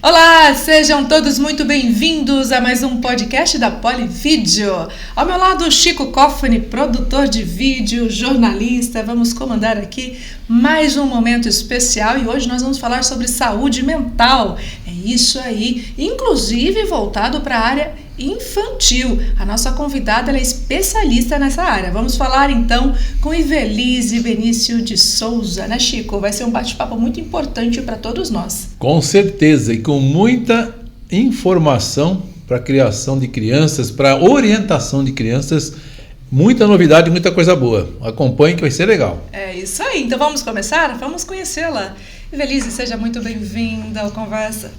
Olá, sejam todos muito bem-vindos a mais um podcast da Polivídeo. Ao meu lado, Chico Cofani, produtor de vídeo, jornalista. Vamos comandar aqui mais um momento especial e hoje nós vamos falar sobre saúde mental. É isso aí, inclusive voltado para a área infantil. A nossa convidada ela é especialista nessa área. Vamos falar então com Ivelise Benício de Souza, né, Chico? Vai ser um bate-papo muito importante para todos nós. Com certeza, e com muita informação para a criação de crianças, para a orientação de crianças, muita novidade, muita coisa boa. Acompanhe que vai ser legal. É isso aí, então vamos começar? Vamos conhecê-la. Ivelise, seja muito bem-vinda ao Conversa.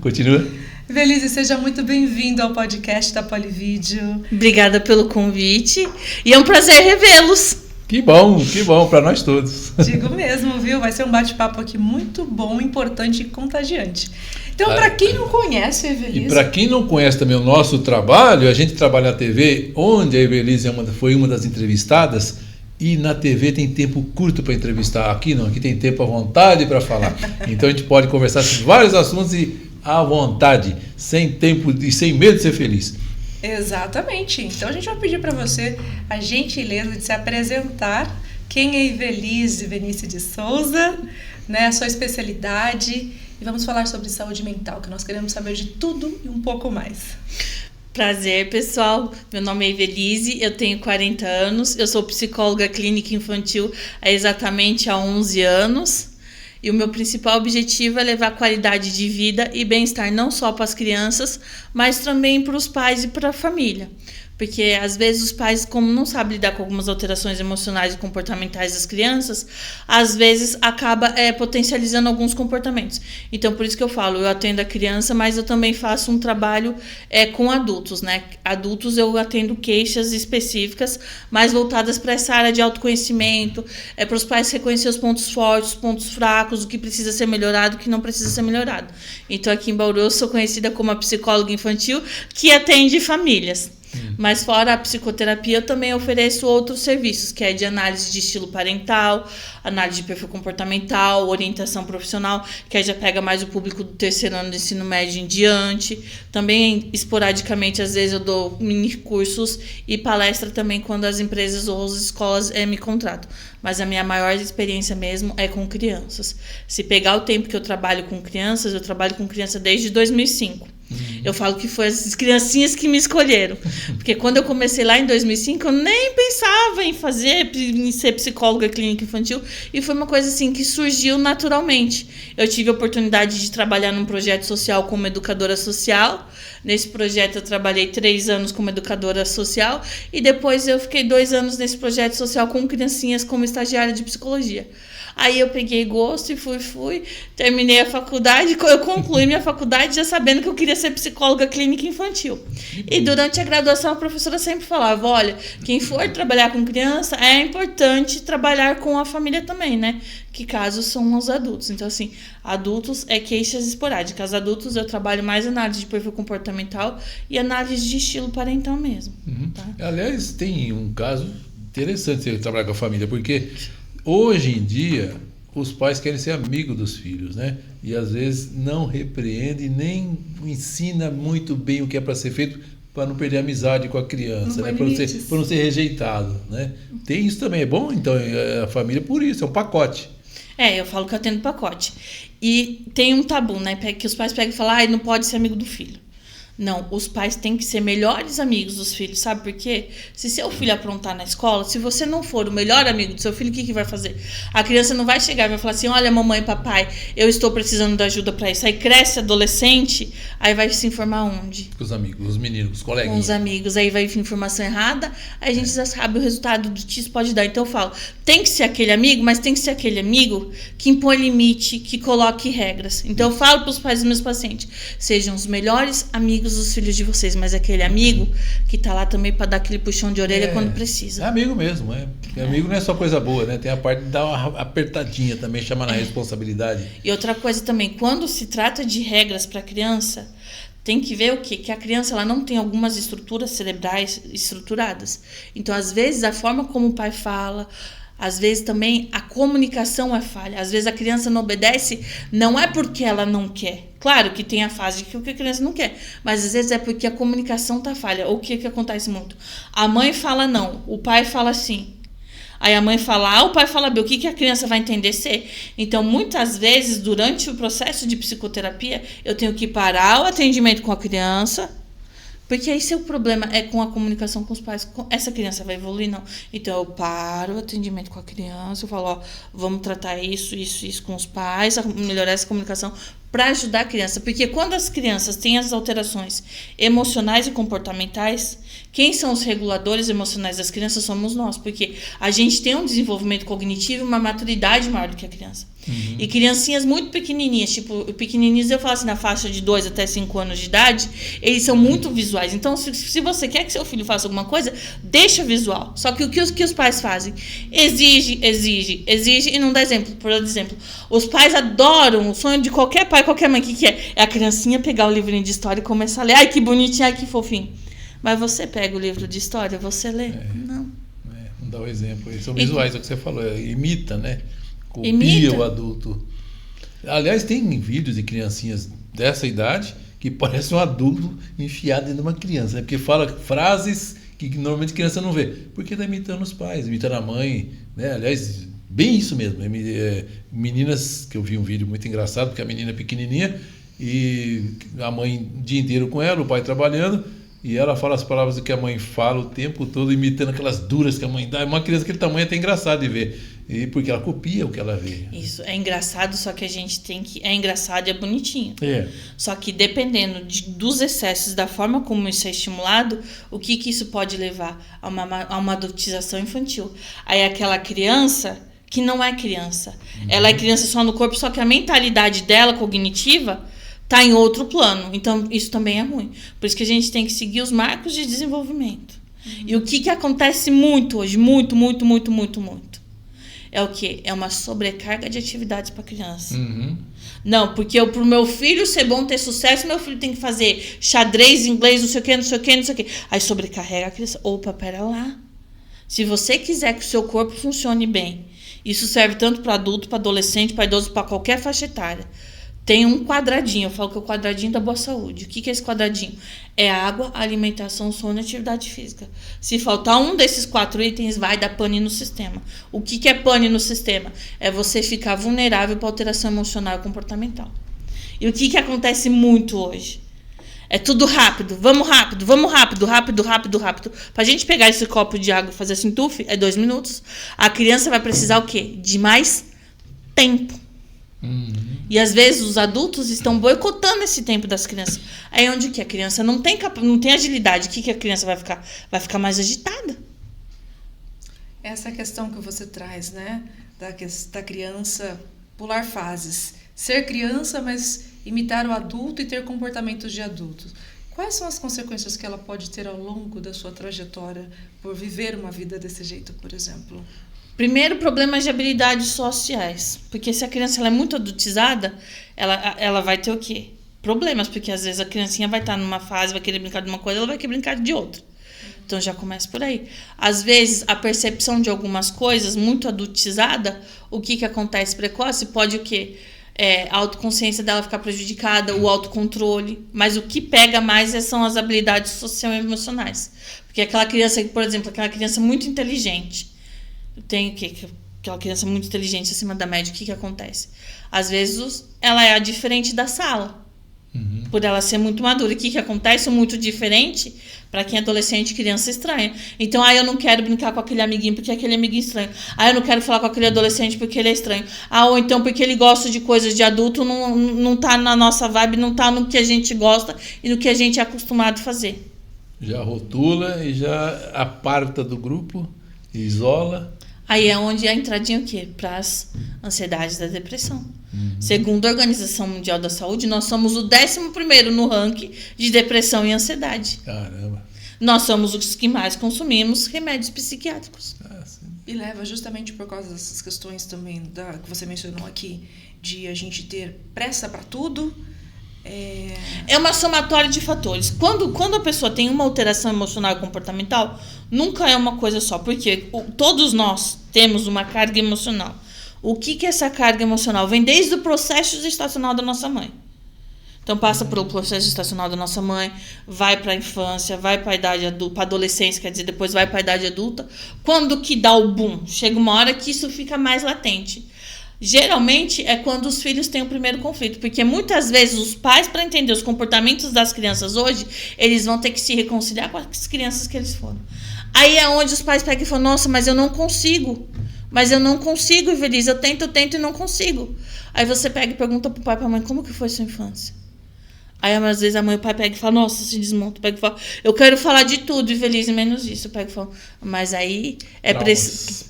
Continua. Ivelise, seja muito bem-vindo ao podcast da Polivídeo. Obrigada pelo convite e é um prazer revê-los. Que bom para nós todos. Digo mesmo, viu? Vai ser um bate-papo aqui muito bom, importante e contagiante. Então, para quem não conhece a Ivelise... E para quem não conhece também o nosso trabalho, a gente trabalha na TV, onde a Ivelise foi uma das entrevistadas, e na TV tem tempo curto para entrevistar. Aqui não, aqui tem tempo à vontade para falar. Então a gente pode conversar sobre vários assuntos e à vontade, sem tempo e sem medo de ser feliz. Exatamente. Então a gente vai pedir para você a gentileza de se apresentar. Quem é Ivelise Benício de Souza, né? A sua especialidade. E vamos falar sobre saúde mental, que nós queremos saber de tudo e um pouco mais. Prazer, pessoal. Meu nome é Ivelise, eu tenho 40 anos, eu sou psicóloga clínica infantil há exatamente 11 anos. E o meu principal objetivo é levar qualidade de vida e bem-estar não só para as crianças, mas também para os pais e para a família. Porque às vezes os pais, como não sabem lidar com algumas alterações emocionais e comportamentais das crianças, às vezes acaba potencializando alguns comportamentos. Então, por isso que eu falo, eu atendo a criança, mas eu também faço um trabalho com adultos, né? Adultos eu atendo queixas específicas, mais voltadas para essa área de autoconhecimento, para os pais reconhecer os pontos fortes, os pontos fracos, o que precisa ser melhorado, o que não precisa ser melhorado. Então, aqui em Bauru, eu sou conhecida como a psicóloga infantil que atende famílias. Mas fora a psicoterapia, eu também ofereço outros serviços, que é de análise de estilo parental, análise de perfil comportamental, orientação profissional, que aí já pega mais o público do terceiro ano do ensino médio em diante. Também, esporadicamente, às vezes eu dou mini cursos e palestra também quando as empresas ou as escolas me contratam. Mas a minha maior experiência mesmo é com crianças. Se pegar o tempo que eu trabalho com crianças, eu trabalho com criança desde 2005. Eu falo que foi as criancinhas que me escolheram. Porque quando eu comecei lá em 2005, eu nem pensava em ser psicóloga clínica infantil. E foi uma coisa assim que surgiu naturalmente. Eu tive a oportunidade de trabalhar num projeto social como educadora social. Nesse projeto eu trabalhei 3 anos como educadora social. E depois eu fiquei 2 anos nesse projeto social com criancinhas como estagiária de psicologia. Aí eu peguei gosto e fui, terminei a faculdade, eu concluí minha faculdade já sabendo que eu queria ser psicóloga clínica infantil. E durante a graduação a professora sempre falava, olha, quem for trabalhar com criança, é importante trabalhar com a família também, né? Que casos são os adultos. Então, assim, adultos é queixas esporádicas. Adultos eu trabalho mais análise de perfil comportamental e análise de estilo parental mesmo. Tá? Aliás, tem um caso interessante você trabalhar com a família, porque hoje em dia, os pais querem ser amigos dos filhos, né? E às vezes não repreende, nem ensina muito bem o que é para ser feito para não perder a amizade com a criança, né? Para não ser rejeitado, né? Tem isso também, é bom? Então, a família, por isso, é um pacote. Eu falo que eu atendo pacote. E tem um tabu, né? Que os pais pegam e falam, não pode ser amigo do filho. Não, os pais têm que ser melhores amigos dos filhos, sabe por quê? Se seu filho aprontar na escola, se você não for o melhor amigo do seu filho, o que vai fazer? A criança não vai chegar e vai falar assim, olha, mamãe, papai, eu estou precisando de ajuda para isso. Aí cresce adolescente, aí vai se informar onde? Com os amigos, os meninos, os coleguinhas. Com os amigos, aí vai vir informação errada, aí a gente já sabe o resultado do que isso pode dar. Então eu falo, tem que ser aquele amigo, mas tem que ser aquele amigo que impõe limite, que coloque regras. Então eu falo para os pais dos meus pacientes, sejam os melhores amigos dos filhos de vocês, mas aquele amigo que tá lá também para dar aquele puxão de orelha quando precisa. É amigo mesmo, Amigo não é só coisa boa, né? Tem a parte de dar uma apertadinha também, chamar na responsabilidade. E outra coisa também, quando se trata de regras para criança, tem que ver o quê? Que a criança ela não tem algumas estruturas cerebrais estruturadas. Então, às vezes, a forma como o pai fala, Às vezes também a comunicação é falha. Às vezes a criança não obedece, não é porque ela não quer. Claro que tem a fase que a criança não quer, mas às vezes é porque a comunicação tá falha. Ou o que acontece muito? A mãe fala não, o pai fala sim. Aí a mãe fala A, o pai fala B. O que a criança vai entender C? Então, muitas vezes, durante o processo de psicoterapia, eu tenho que parar o atendimento com a criança, porque aí se o problema é com a comunicação com os pais, essa criança vai evoluir, não. Então, eu paro o atendimento com a criança, eu falo, ó, vamos tratar isso com os pais, melhorar essa comunicação para ajudar a criança. Porque quando as crianças têm as alterações emocionais e comportamentais, quem são os reguladores emocionais das crianças somos nós, porque a gente tem um desenvolvimento cognitivo e uma maturidade maior do que a criança. E criancinhas muito pequenininhas, tipo, pequenininhos, eu falo assim, na faixa de 2 até 5 anos de idade, eles são muito visuais. Então, se você quer que seu filho faça alguma coisa, deixa visual. Só que o que os pais fazem? Exige e não dá exemplo. Por exemplo, os pais adoram, o sonho de qualquer pai, qualquer mãe, o que é? É a criancinha pegar o livrinho de história e começar a ler. Ai, que bonitinho, ai, que fofinho. Mas você pega o livro de história, você lê? Não. Não dá o exemplo. São visuais, é o que você falou. Imita, né? Copia Imita. o adulto. Aliás, tem vídeos de criancinhas dessa idade que parece um adulto enfiado dentro de uma criança, né? Porque fala frases que normalmente criança não vê. Porque está imitando os pais, imitando a mãe, né? Aliás, bem isso mesmo. Meninas, que eu vi um vídeo muito engraçado, porque a menina é pequenininha e a mãe o dia inteiro com ela, o pai trabalhando, e ela fala as palavras que a mãe fala o tempo todo, imitando aquelas duras que a mãe dá. Uma criança daquele tamanho é até engraçado de ver. E porque ela copia o que ela vê. Isso, é engraçado, só que a gente tem que... É engraçado e é bonitinho. É. Só que dependendo dos excessos, da forma como isso é estimulado, o que isso pode levar a uma adultização infantil? Aí aquela criança que não é criança. Ela é criança só no corpo, só que a mentalidade dela, cognitiva, está em outro plano. Então, isso também é ruim. Por isso que a gente tem que seguir os marcos de desenvolvimento. E o que acontece muito hoje, muito, é o quê? É uma sobrecarga de atividades para a criança. Não, porque para o meu filho ser bom, ter sucesso, meu filho tem que fazer xadrez, inglês, não sei o quê. Aí sobrecarrega a criança. Opa, pera lá. Se você quiser que o seu corpo funcione bem, isso serve tanto para adulto, para adolescente, para idoso, para qualquer faixa etária. Tem um quadradinho, eu falo que é o quadradinho da boa saúde. O que é esse quadradinho? É água, alimentação, sono e atividade física. Se faltar um desses 4 itens, vai dar pane no sistema. O que é pane no sistema? É você ficar vulnerável para alteração emocional e comportamental. E o que acontece muito hoje? É tudo rápido, vamos rápido. Pra gente pegar esse copo de água e fazer assim, tuf, é 2 minutos. A criança vai precisar o quê? De mais tempo. E às vezes os adultos estão boicotando esse tempo das crianças. Aí onde que a criança não tem agilidade, o que a criança vai ficar? Vai ficar mais agitada. Essa questão que você traz, né? Da criança pular fases. Ser criança, mas imitar o adulto e ter comportamentos de adulto. Quais são as consequências que ela pode ter ao longo da sua trajetória por viver uma vida desse jeito, por exemplo? Primeiro, problemas de habilidades sociais. Porque se a criança ela é muito adultizada, ela vai ter o quê? Problemas, porque às vezes a criancinha vai estar numa fase, vai querer brincar de uma coisa, ela vai querer brincar de outra. Então já começa por aí. Às vezes, a percepção de algumas coisas muito adultizada, o que acontece precoce pode o quê? A autoconsciência dela ficar prejudicada, o autocontrole. Mas o que pega mais são as habilidades sociais e emocionais. Porque aquela criança, por exemplo, aquela criança muito inteligente, tem o quê? Aquela criança muito inteligente acima da média, o que acontece? Às vezes ela é a diferente da sala. Por ela ser muito madura. O que acontece? Muito diferente para quem é adolescente, criança estranha. Então, eu não quero brincar com aquele amiguinho porque aquele amiguinho é estranho. Eu não quero falar com aquele adolescente porque ele é estranho. Ou então porque ele gosta de coisas de adulto, não tá na nossa vibe, não tá no que a gente gosta e no que a gente é acostumado a fazer. Já rotula e já aparta do grupo, isola. Aí é onde a entradinha o quê? Para as ansiedades da depressão. Segundo a Organização Mundial da Saúde, nós somos o 11º no ranking de depressão e ansiedade. Caramba. Nós somos os que mais consumimos remédios psiquiátricos. E leva justamente por causa dessas questões também que você mencionou aqui, de a gente ter pressa para tudo, É uma somatória de fatores. Quando a pessoa tem uma alteração emocional e comportamental, nunca é uma coisa só, porque todos nós temos uma carga emocional. O que é essa carga emocional? Vem desde o processo gestacional da nossa mãe. Então passa pelo processo gestacional da nossa mãe, vai para a infância, vai para a idade adulta, para a adolescência, quer dizer, depois vai para a idade adulta. Quando que dá o boom? Chega uma hora que isso fica mais latente. Geralmente é quando os filhos têm o primeiro conflito, porque muitas vezes os pais, para entender os comportamentos das crianças hoje, eles vão ter que se reconciliar com as crianças que eles foram. Aí é onde os pais pegam e falam, nossa, mas eu não consigo, Evelise, eu tento e não consigo. Aí você pega e pergunta pro pai e pra mãe, como que foi sua infância? Aí às vezes a mãe e o pai pega e fala, nossa, se desmonta, pega e fala, eu quero falar de tudo, Evelise, menos isso. Eu pego e falo, mas aí é preciso.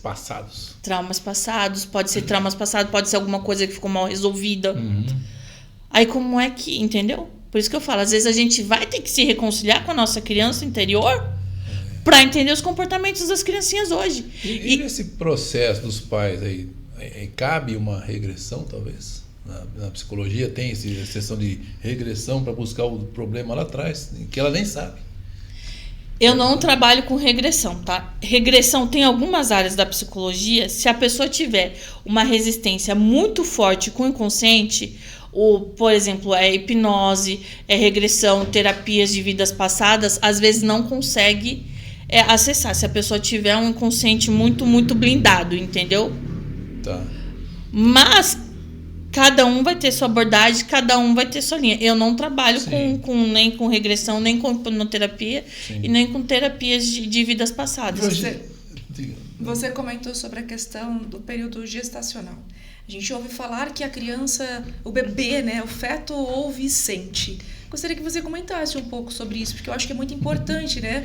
Traumas passados, pode ser traumas passados, pode ser alguma coisa que ficou mal resolvida. Aí como é que, entendeu? Por isso que eu falo, às vezes a gente vai ter que se reconciliar com a nossa criança interior para entender os comportamentos das criancinhas hoje. E nesse processo dos pais aí, cabe uma regressão, talvez? Na psicologia tem essa sessão de regressão para buscar o problema lá atrás, que ela nem sabe. Eu não trabalho com regressão, tá? Regressão tem algumas áreas da psicologia. Se a pessoa tiver uma resistência muito forte com o inconsciente, por exemplo, hipnose, regressão, terapias de vidas passadas, às vezes não consegue acessar. Se a pessoa tiver um inconsciente muito, muito blindado, entendeu? Tá. Mas cada um vai ter sua abordagem, cada um vai ter sua linha. Eu não trabalho nem com regressão, nem com hipnoterapia e nem com terapias de vidas passadas. Você comentou sobre a questão do período gestacional. A gente ouve falar que a criança, o bebê, né, o feto ouve e sente. Gostaria que você comentasse um pouco sobre isso, porque eu acho que é muito importante, né,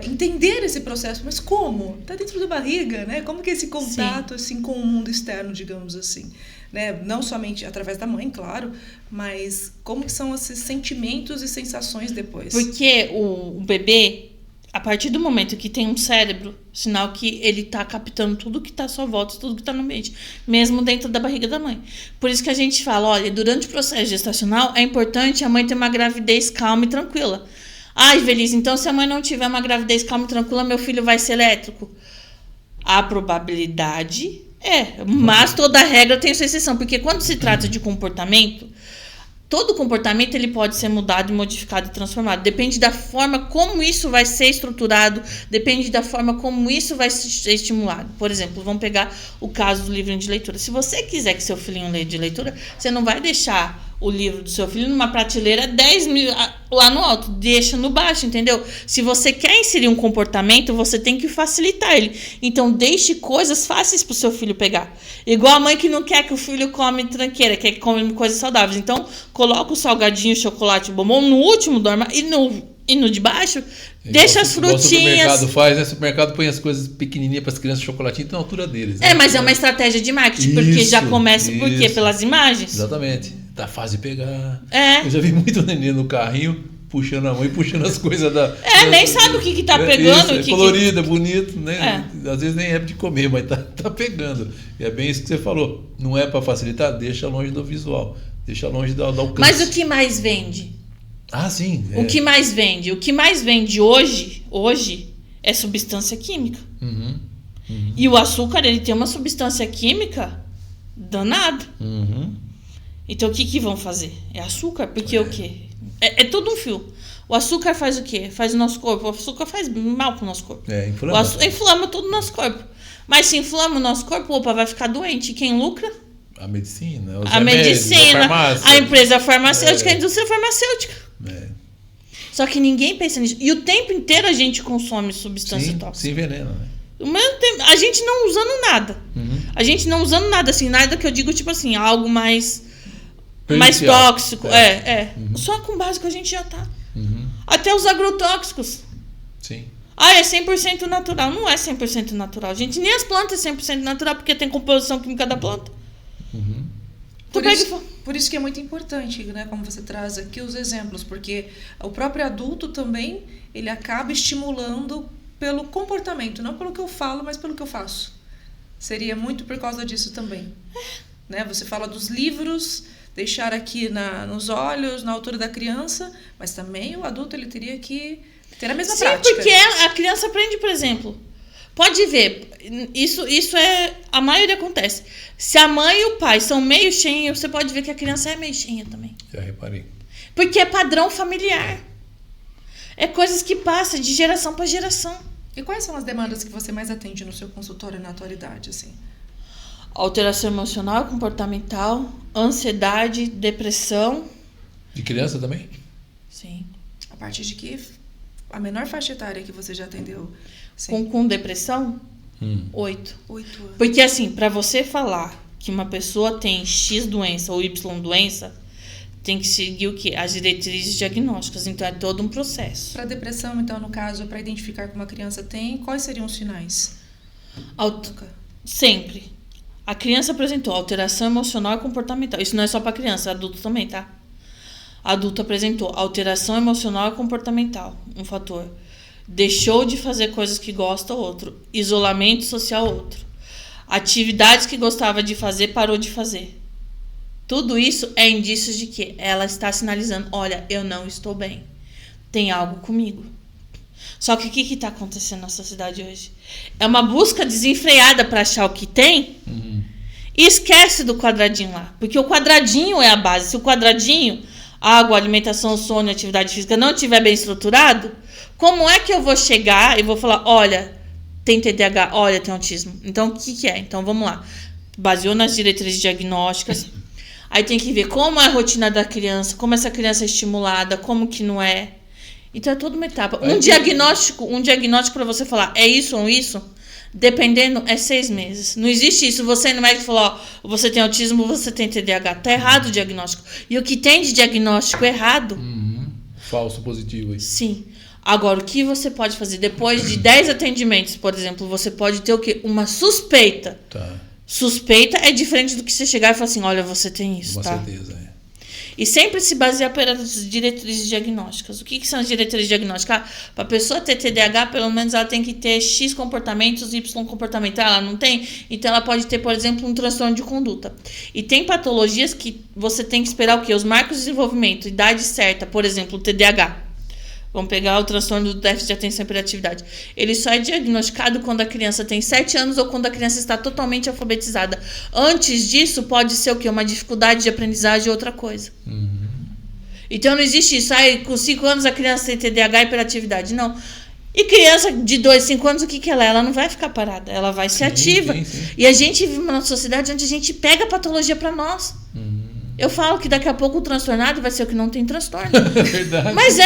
entender esse processo. Mas como? Está dentro da barriga, né? Como que é esse contato assim, com o mundo externo, digamos assim? Né? Não somente através da mãe, claro, mas como que são esses sentimentos e sensações depois? Porque o bebê, a partir do momento que tem um cérebro, sinal que ele está captando tudo que está à sua volta, tudo que está no ambiente, mesmo dentro da barriga da mãe. Por isso que a gente fala, olha, durante o processo gestacional é importante a mãe ter uma gravidez calma e tranquila. Ai, Evelise, então se a mãe não tiver uma gravidez calma e tranquila, meu filho vai ser elétrico. A probabilidade mas toda regra tem sua exceção, porque quando se trata de comportamento, todo comportamento ele pode ser mudado, modificado e transformado. Depende da forma como isso vai ser estruturado, depende da forma como isso vai ser estimulado. Por exemplo, vamos pegar o caso do livro de leitura. Se você quiser que seu filhinho leia de leitura, você não vai deixar o livro do seu filho numa prateleira 10 mil lá no alto, deixa no baixo, entendeu? Se você quer inserir um comportamento, você tem que facilitar ele. Então, deixe coisas fáceis para o seu filho pegar. Igual a mãe que não quer que o filho come tranqueira, quer que come coisas saudáveis. Então, coloca o salgadinho, o chocolate, o bombom no último do armário e no de baixo, deixa as frutinhas. O supermercado faz, né? O supermercado põe as coisas pequenininhas para as crianças, chocolatinho, tá na altura deles. Né? Mas é uma estratégia de marketing, porque já começa por quê? Pelas imagens. Exatamente. Tá fácil de pegar. Eu já vi muito neném no carrinho puxando a mãe, puxando as coisas nem sabe o que tá pegando. Isso, colorido, é bonito, né? Às vezes nem é de comer, mas tá pegando. E é bem isso que você falou. Não é para facilitar, deixa longe do visual. Deixa longe do alcance. Mas o que mais vende? Sim. O que mais vende? O que mais vende hoje é substância química. E o açúcar, ele tem uma substância química danada. Então, o que vão fazer? É açúcar, porque o quê? É todo um fio. O açúcar faz o quê? Faz o nosso corpo. O açúcar faz mal pro nosso corpo. Inflama todo o nosso corpo. Mas se inflama o nosso corpo, vai ficar doente. E quem lucra? A medicina. A empresa farmacêutica, a indústria farmacêutica. Só que ninguém pensa nisso. E o tempo inteiro a gente consome substância tóxica. Se envenena, né? O mesmo tempo, a gente não usando nada. A gente não usando nada, assim, nada que eu digo, tipo assim, algo mais tóxico. Só com o básico a gente já tá. Até os agrotóxicos. Sim. É 100% natural. Não é 100% natural, gente. Nem as plantas é 100% natural, porque tem composição química da planta. Por isso que é muito importante, né, como você traz aqui os exemplos, porque o próprio adulto também, ele acaba estimulando pelo comportamento, não pelo que eu falo, mas pelo que eu faço. Seria muito por causa disso também. né? Você fala dos livros, deixar aqui nos olhos, na altura da criança, mas também o adulto ele teria que ter a mesma prática. Sim, porque a criança aprende, por exemplo. Pode ver, isso é... A maioria acontece. Se a mãe e o pai são meio cheinhos, você pode ver que a criança é meio cheinha também. Já reparei. Porque é padrão familiar. É coisas que passam de geração para geração. E quais são as demandas que você mais atende no seu consultório na atualidade, assim? Alteração emocional, comportamental, ansiedade, depressão. De criança também? Sim. A partir de que... A menor faixa etária que você já atendeu? Com depressão? 8. 8 anos. Porque assim, para você falar que uma pessoa tem X doença ou Y doença, tem que seguir o quê? As diretrizes diagnósticas. Então é todo um processo. Para depressão, então, no caso, para identificar que uma criança tem, quais seriam os sinais? Sempre. A criança apresentou alteração emocional e comportamental. Isso não é só para criança, adulto também, tá? Adulto apresentou alteração emocional e comportamental, um fator. Deixou de fazer coisas que gosta, outro. Isolamento social, outro. Atividades que gostava de fazer, parou de fazer. Tudo isso é indícios de que ela está sinalizando, olha, eu não estou bem. Tem algo comigo. Só que o que está acontecendo na sociedade hoje? É uma busca desenfreada para achar o que tem e esquece do quadradinho lá. Porque o quadradinho é a base. Se o quadradinho, água, alimentação, sono, atividade física não estiver bem estruturado, como é que eu vou chegar e vou falar, olha, tem TDAH, olha, tem autismo. Então, o que é? Então, vamos lá. Baseou nas diretrizes diagnósticas. Aí tem que ver como é a rotina da criança, como essa criança é estimulada, como que não é. Então, é toda uma etapa. Um diagnóstico para você falar, é isso ou isso, dependendo, é 6 meses. Não existe isso. Você no médico falou, ó, você tem autismo, você tem TDAH. Tá errado o diagnóstico. E o que tem de diagnóstico errado... Falso positivo aí. Sim. Agora, o que você pode fazer? Depois de 10 atendimentos, por exemplo, você pode ter o quê? Uma suspeita. Tá. Suspeita é diferente do que você chegar e falar assim, olha, você tem isso, tá? Com certeza, é. E sempre se baseia pelas diretrizes diagnósticas. O que são as diretrizes diagnósticas? Para a pessoa ter TDAH, pelo menos ela tem que ter X comportamentos, Y comportamental. Ela não tem? Então ela pode ter, por exemplo, um transtorno de conduta. E tem patologias que você tem que esperar o quê? Os marcos de desenvolvimento, idade certa, por exemplo, o TDAH. Vamos pegar o transtorno do déficit de atenção e hiperatividade. Ele só é diagnosticado quando a criança tem 7 anos ou quando a criança está totalmente alfabetizada. Antes disso, pode ser o quê? Uma dificuldade de aprendizagem ou outra coisa. Então não existe isso. Com 5 anos a criança tem TDAH e hiperatividade. Não. E criança de 2, 5 anos, o que ela é? Ela não vai ficar parada. Ela vai ser ativa. Sim. E a gente vive numa sociedade onde a gente pega a patologia para nós. Eu falo que daqui a pouco o transtornado vai ser o que não tem transtorno. Verdade. Mas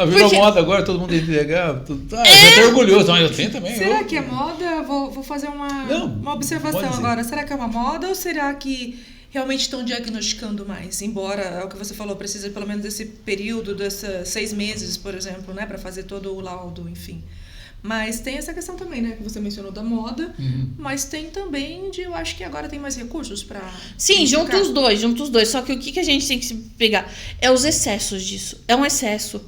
virou moda agora, todo mundo tem TDAH. Eu tô orgulhoso, mas eu tenho também. Será que é moda? Vou fazer uma observação agora. Será que é uma moda ou será que realmente estão diagnosticando mais? Embora, é o que você falou, precisa pelo menos desse período, desses 6 meses, por exemplo, né, para fazer todo o laudo, enfim. Mas tem essa questão também, né, que você mencionou da moda, mas tem também eu acho que agora tem mais recursos para... Sim, junto os dois. Só que o que a gente tem que se pegar é os excessos disso. É um excesso.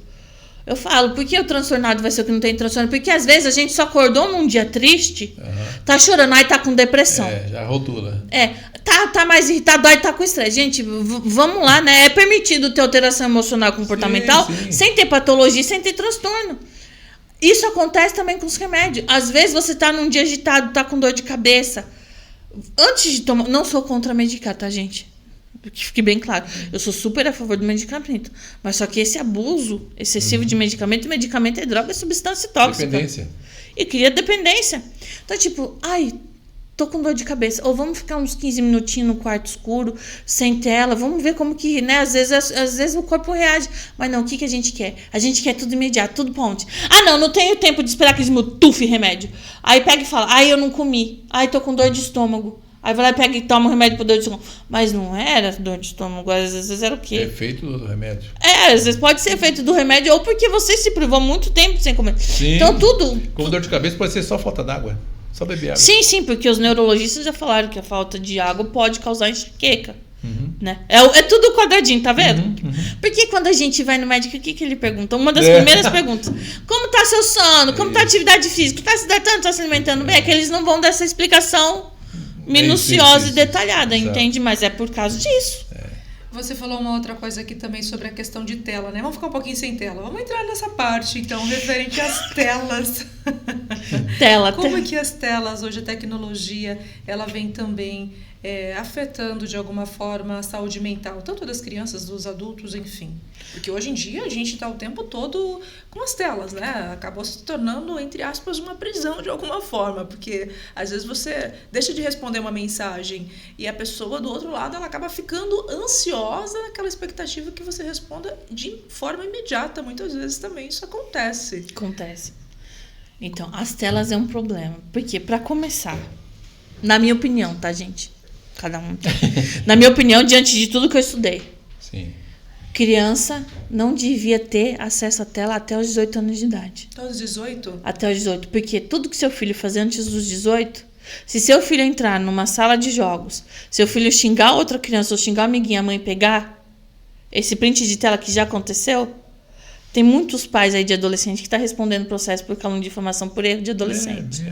Eu falo, por que o transtornado vai ser o que não tem transtorno? Porque às vezes a gente só acordou num dia triste, tá chorando, aí tá com depressão. Já rotula. Tá mais irritado, aí tá com estresse. Gente, vamos lá, né? É permitido ter alteração emocional e comportamental sem ter patologia, sem ter transtorno. Isso acontece também com os remédios. Às vezes você tá num dia agitado, tá com dor de cabeça. Antes de tomar... Não sou contra medicar, tá, gente? Que fique bem claro. Eu sou super a favor do medicamento. Mas só que esse abuso excessivo de medicamento é droga, é substância tóxica. Dependência. E cria dependência. Então, tipo, tô com dor de cabeça. Ou vamos ficar uns 15 minutinhos no quarto escuro, sem tela. Vamos ver como que, né? Às vezes o corpo reage. Mas não, o que a gente quer? A gente quer tudo imediato, tudo pra onde? Não tenho tempo de esperar que eles me tufem remédio. Aí pega e fala, eu não comi. Tô com dor de estômago. Aí vai lá e pega e toma um remédio pra dor de estômago. Mas não era dor de estômago, às vezes era o quê? Efeito do remédio. Às vezes pode ser efeito do remédio ou porque você se privou muito tempo sem comer. Sim. Então tudo... Como dor de cabeça pode ser só falta d'água. Só beber água. Sim, porque os neurologistas já falaram que a falta de água pode causar enxaqueca. Né? É tudo quadradinho, tá vendo? Porque quando a gente vai no médico, o que ele pergunta? Uma das primeiras perguntas: como tá seu sono? Como tá a atividade física? Tá se hidratando? Tá se alimentando bem? É que eles não vão dar essa explicação minuciosa sim, e detalhada, exato. entende? Mas é por causa disso. Você falou uma outra coisa aqui também sobre a questão de tela, né? Vamos ficar um pouquinho sem tela. Vamos entrar nessa parte, então, referente às telas. Como é que as telas, hoje a tecnologia, ela vem também afetando de alguma forma a saúde mental, tanto das crianças, dos adultos, enfim. Porque hoje em dia a gente está o tempo todo com as telas, né? Acabou se tornando, entre aspas, uma prisão de alguma forma, porque às vezes você deixa de responder uma mensagem e a pessoa do outro lado ela acaba ficando ansiosa naquela expectativa que você responda de forma imediata. Muitas vezes também isso acontece. Acontece. Então, as telas é um problema. Porque, para começar, na minha opinião, tá, gente? Cada um tem. Na minha opinião, diante de tudo que eu estudei, Sim. criança não devia ter acesso à tela até os 18 anos de idade. Até os 18? Até os 18. Porque tudo que seu filho fazer antes dos 18, se seu filho entrar numa sala de jogos, seu filho xingar outra criança ou xingar a amiguinha, a mãe pegar esse print de tela que já aconteceu, tem muitos pais aí de adolescente que estão respondendo processo por calúnia de difamação por erro de adolescente.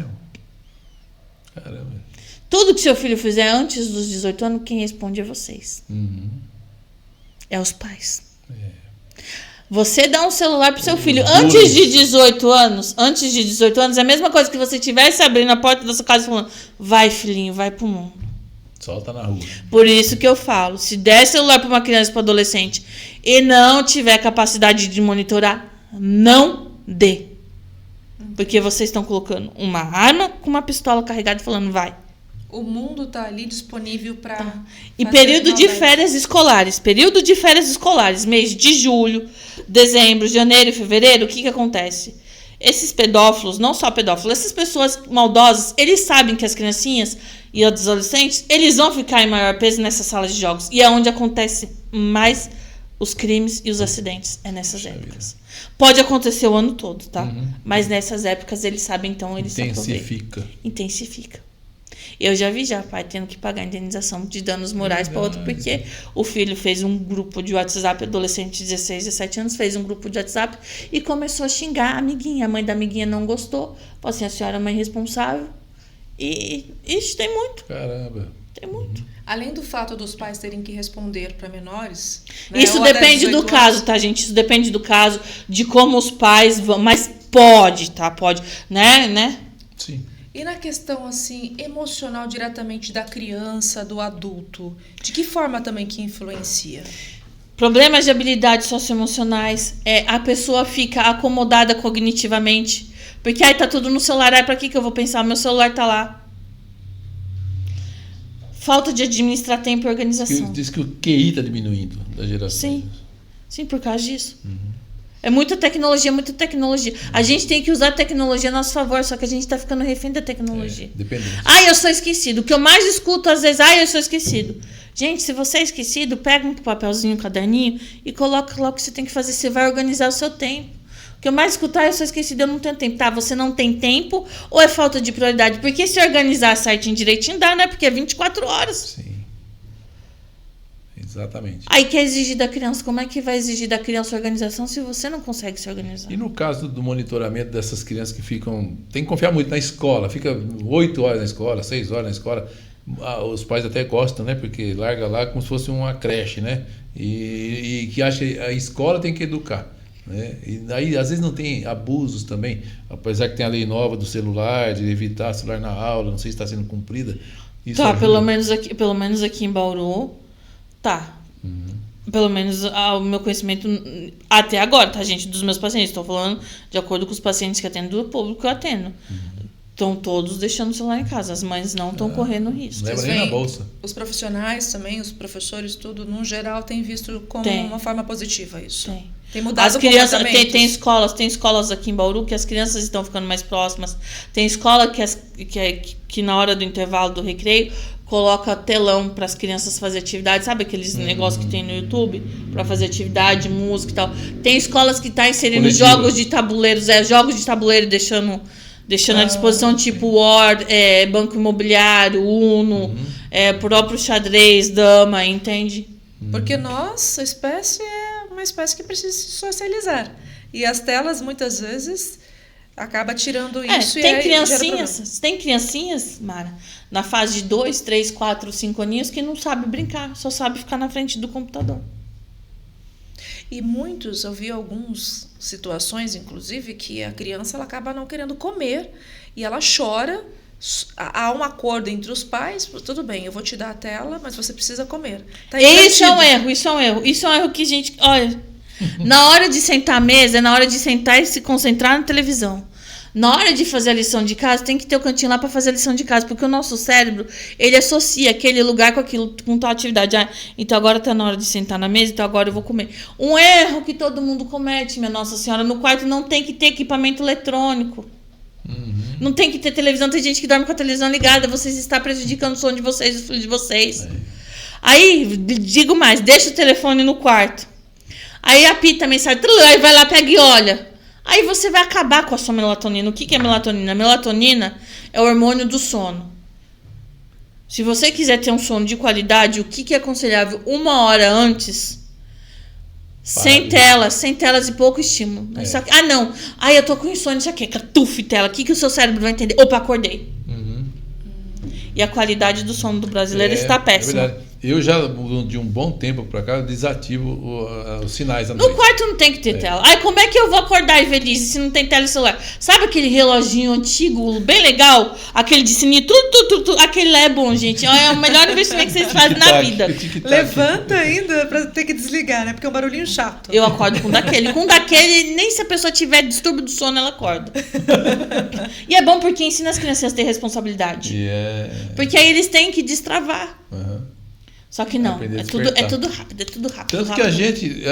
Caramba. Tudo que seu filho fizer antes dos 18 anos, quem responde é vocês. Uhum. É os pais. Você dá um celular pro seu filho Duros. antes de 18 anos, é a mesma coisa que você estivesse abrindo a porta da sua casa e falando, vai filhinho, vai pro mundo. Solta na rua. Por isso que eu falo, se der celular para uma criança e para adolescente e não tiver capacidade de monitorar, não dê. Porque vocês estão colocando uma arma com uma pistola carregada e falando, vai. O mundo tá ali disponível para... E período de férias escolares, mês de julho, dezembro, janeiro e fevereiro, o que acontece? Esses pedófilos, não só pedófilos, essas pessoas maldosas, eles sabem que as criancinhas e os adolescentes, eles vão ficar em maior peso nessas salas de jogos. E é onde acontece mais os crimes e os acidentes, é nessas épocas. Pode acontecer o ano todo, tá? Uhum. Mas nessas épocas eles sabem, então eles se aproveitam. Intensifica. Eu já vi pai tendo que pagar indenização de danos morais para outro, porque o filho fez um grupo de WhatsApp, adolescente de 16, 17 anos, fez um grupo de WhatsApp e começou a xingar a amiguinha. A mãe da amiguinha não gostou. Falou assim, a senhora é mãe responsável. E isso tem muito. Caramba. Tem muito. Além do fato dos pais terem que responder para menores... Né, isso depende do caso, tá, gente? Isso depende do caso, de como os pais vão... Mas pode, tá? Pode, né? Sim. E na questão, assim, emocional diretamente da criança, do adulto, de que forma também que influencia? Problemas de habilidades socioemocionais, a pessoa fica acomodada cognitivamente, porque tá tudo no celular, pra que eu vou pensar? Meu celular tá lá. Falta de administrar tempo e organização. Diz que o QI tá diminuindo da geração. Sim, por causa disso. É muita tecnologia. A gente tem que usar a tecnologia a nosso favor, só que a gente tá ficando refém da tecnologia. Dependente. Eu sou esquecido. O que eu mais escuto às vezes, eu sou esquecido. Gente, se você é esquecido, pega um papelzinho, um caderninho e coloca lá o que você tem que fazer. Você vai organizar o seu tempo. O que eu mais escuto, eu sou esquecido, eu não tenho tempo. Tá, você não tem tempo ou é falta de prioridade? Porque se organizar certinho, direitinho, dá, né? Porque é 24 horas. Sim. Exatamente. Aí quer exigir da criança. Como é que vai exigir da criança organização se você não consegue se organizar? E no caso do monitoramento dessas crianças que ficam... Tem que confiar muito na escola. Fica 8 horas na escola, 6 horas na escola. Os pais até gostam, né? Porque larga lá como se fosse uma creche, né? E que acha que a escola tem que educar. Né? E aí, às vezes, não tem abusos também. Apesar que tem a lei nova do celular, de evitar celular na aula. Não sei se está sendo cumprida. Isso tá, pelo menos aqui em Bauru... Tá. Pelo menos ao meu conhecimento até agora, tá, gente? Dos meus pacientes. Estou falando de acordo com os pacientes que atendo, do público que eu atendo. Estão todos deixando o celular em casa. As mães não estão correndo risco. Não leva nem na bolsa. Os profissionais também, os professores, tudo, no geral, têm visto como uma forma positiva isso. Tem mudado as crianças, tem escolas aqui em Bauru que as crianças estão ficando mais próximas. Tem escola que na hora do intervalo do recreio coloca telão para as crianças fazer atividade, sabe aqueles negócios que tem no YouTube para fazer atividade, música e tal. Tem escolas que tá inserindo jogos de tabuleiros, jogos de tabuleiro deixando à disposição, tipo War, Banco Imobiliário, Uno, próprio xadrez, dama, entende? Porque nossa espécie é uma espécie que precisa se socializar. E as telas, muitas vezes, acaba tirando isso tem e criancinhas, tem criancinhas, Mara, na fase de 2, 3, 4, 5 aninhos que não sabe brincar, só sabe ficar na frente do computador. E muitos, eu vi algumas situações, inclusive, que a criança ela acaba não querendo comer e ela chora. Há um acordo entre os pais, tudo bem, eu vou te dar a tela, mas você precisa comer. Tá isso é um erro, isso é um erro que a gente... Olha, na hora de sentar à mesa, é na hora de sentar e se concentrar na televisão. Na hora de fazer a lição de casa, tem que ter o cantinho lá para fazer a lição de casa, porque o nosso cérebro, ele associa aquele lugar com aquilo, com tal atividade. Então agora tá na hora de sentar na mesa, então agora eu vou comer. Um erro que todo mundo comete, minha Nossa Senhora, no quarto não tem que ter equipamento eletrônico. Não tem que ter televisão, tem gente que dorme com a televisão ligada, vocês estão prejudicando o sono de vocês, o filho de vocês. Aí, digo mais, deixa o telefone no quarto. Aí apita a mensagem, aí vai lá, pega e olha. Aí você vai acabar com a sua melatonina. O que é melatonina? A melatonina é o hormônio do sono. Se você quiser ter um sono de qualidade, o que é aconselhável? 1 hora antes, sem telas e pouco estímulo. Não. Eu tô com insônia, isso aqui, catuf tela. O que o seu cérebro vai entender? Opa, acordei. E a qualidade do sono do brasileiro está péssima. É verdade. Eu já, de um bom tempo pra cá, desativo os sinais da noite. No quarto não tem que ter tela. Como é que eu vou acordar, Evelise, se não tem tela e celular? Sabe aquele reloginho antigo, bem legal? Aquele de sininho, aquele lá é bom, gente. É o melhor investimento que vocês fazem na vida. Levanta ainda pra ter que desligar, né? Porque é um barulhinho chato. Eu acordo com daquele. Com daquele, nem se a pessoa tiver distúrbio do sono, ela acorda. E é bom porque ensina as crianças a ter responsabilidade. Porque aí eles têm que destravar. Só que não, é tudo rápido, Tanto que a gente,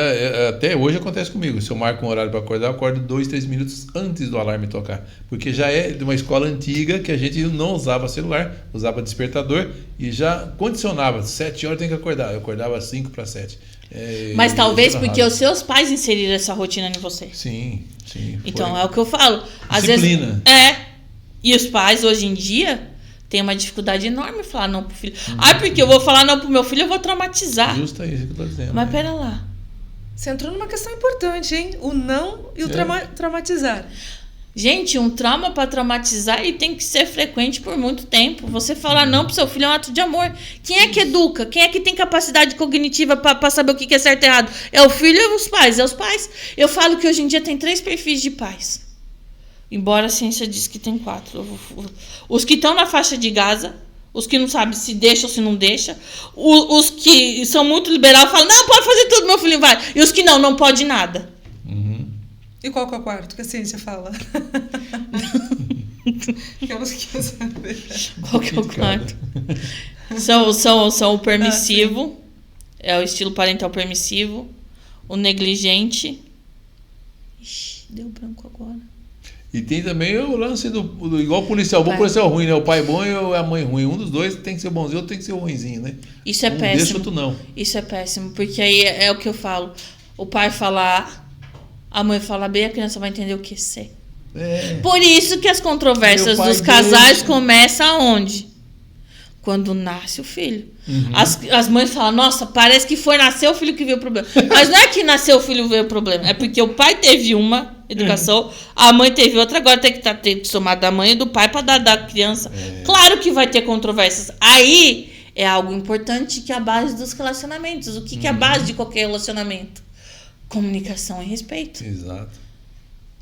até hoje acontece comigo, se eu marco um horário para acordar, eu acordo 2, 3 minutos antes do alarme tocar. Porque já é de uma escola antiga que a gente não usava celular, usava despertador e já condicionava, 7 horas tem que acordar. Eu acordava 5 para 7. Mas talvez porque os seus pais inseriram essa rotina em você. Sim. Então é o que eu falo. Às disciplina. vezes, e os pais hoje em dia... Tem uma dificuldade enorme em falar não pro filho. Porque eu vou falar não pro meu filho, eu vou traumatizar. Justo isso que eu tô dizendo. Mas pera lá. Você entrou numa questão importante, hein? O não e o traumatizar. Gente, um trauma para traumatizar ele tem que ser frequente por muito tempo. Você falar não pro seu filho é um ato de amor. Quem é que educa? Quem é que tem capacidade cognitiva para saber o que é certo e errado? É o filho ou os pais? É os pais. Eu falo que hoje em dia tem 3 perfis de pais. Embora a ciência diz que tem 4. Os que estão na faixa de Gaza, os que não sabem se deixa ou se não deixa, os que são muito liberais falam, não, pode fazer tudo, meu filho vai. E os que não pode nada. E qual que é o quarto que a ciência fala? Qual que é o quarto? São o permissivo, é o estilo parental permissivo, o negligente. Ixi, deu branco agora. E tem também o lance igual o policial bom, o policial ruim, né? O pai bom e a mãe ruim. Um dos dois tem que ser bonzinho, outro tem que ser ruinzinho, né? Isso é péssimo. Deixa outro não. Isso é péssimo, porque aí é o que eu falo. O pai fala A, a mãe fala B, a criança vai entender o que ser. Por isso que as controvérsias dos casais começam aonde? Quando nasce o filho. As mães falam, nossa, parece que foi nascer o filho que veio o problema. Mas não é que nasceu o filho que veio o problema. É porque o pai teve uma educação, a mãe teve outra, agora tem que ter somado da mãe e do pai para dar da criança. Claro que vai ter controvérsias. Aí é algo importante que é a base dos relacionamentos. O que é a base de qualquer relacionamento? Comunicação e respeito. Exato.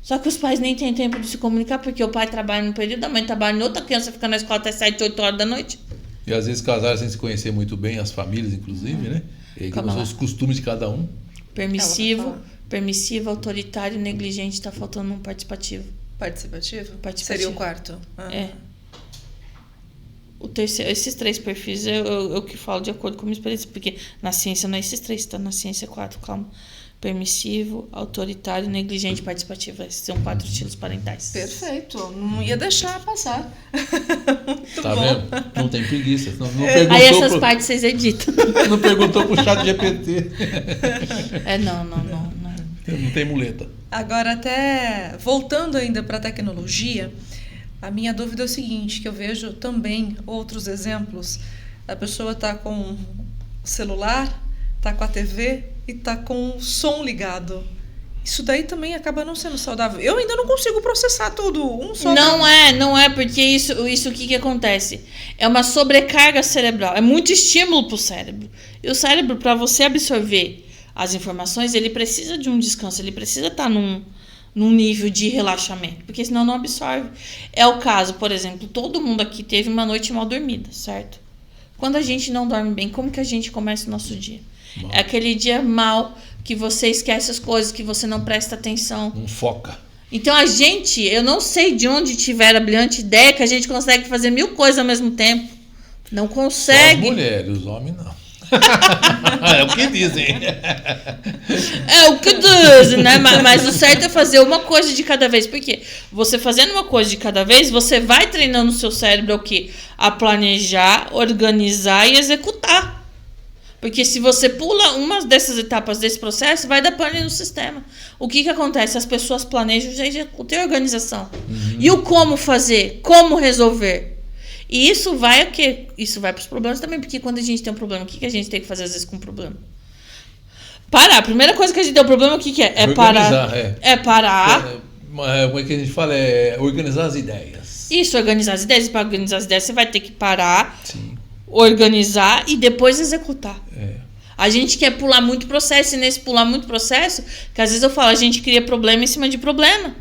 Só que os pais nem têm tempo de se comunicar porque o pai trabalha num período, a mãe trabalha em outra, a criança fica na escola até 7, 8 horas da noite. E às vezes casais sem se conhecer muito bem, as famílias inclusive, né? E aí são os costumes de cada um. Permissivo, autoritário, negligente, está faltando um participativo. Participativo? Seria o quarto. O terceiro, esses 3 perfis eu que falo de acordo com a minha experiência, porque na ciência não é esses 3, tá? Na ciência é 4, calma. Permissivo, autoritário, negligente, participativo. Esses são 4 estilos parentais. Perfeito. Não ia deixar passar. Tá bom. Vendo? Não tem preguiça. Não aí essas partes vocês editam. Não perguntou pro chat GPT. Não. Não tem muleta. Agora, até voltando ainda para a tecnologia, a minha dúvida é o seguinte, que eu vejo também outros exemplos. A pessoa está com o celular, está com a TV e está com o som ligado. Isso daí também acaba não sendo saudável. Eu ainda não consigo processar tudo. Não é, porque isso o que acontece? É uma sobrecarga cerebral, é muito estímulo para o cérebro. E o cérebro, para você absorver as informações, ele precisa de um descanso, ele precisa estar num nível de relaxamento, porque senão não absorve. É o caso, por exemplo, todo mundo aqui teve uma noite mal dormida, certo? Quando a gente não dorme bem, como que a gente começa o nosso dia? Bom. É aquele dia mal que você esquece as coisas, que você não presta atenção. Não foca. Então eu não sei de onde tiver a brilhante ideia que a gente consegue fazer 1000 coisas ao mesmo tempo. Não consegue. Só as mulheres, os homens não. É o que dizem. É o que dizem, né? Mas o certo é fazer uma coisa de cada vez. Por quê? Você fazendo uma coisa de cada vez, você vai treinando o seu cérebro o quê? A planejar, organizar e executar. Porque se você pula uma dessas etapas desse processo, vai dar pane no sistema. O que acontece? As pessoas planejam, já executam a organização. E o como fazer? Como resolver? E isso vai o quê? Isso vai para os problemas também, porque quando a gente tem um problema, o que a gente tem que fazer às vezes com o problema? Parar. A primeira coisa que a gente tem um problema, o que é? É parar. É parar. Como é que a gente fala? É organizar as ideias. Isso, organizar as ideias. E para organizar as ideias, você vai ter que parar, sim, organizar e depois executar. É. A gente quer pular muito processo, e nesse pular muito processo, que às vezes eu falo, a gente cria problema em cima de problema.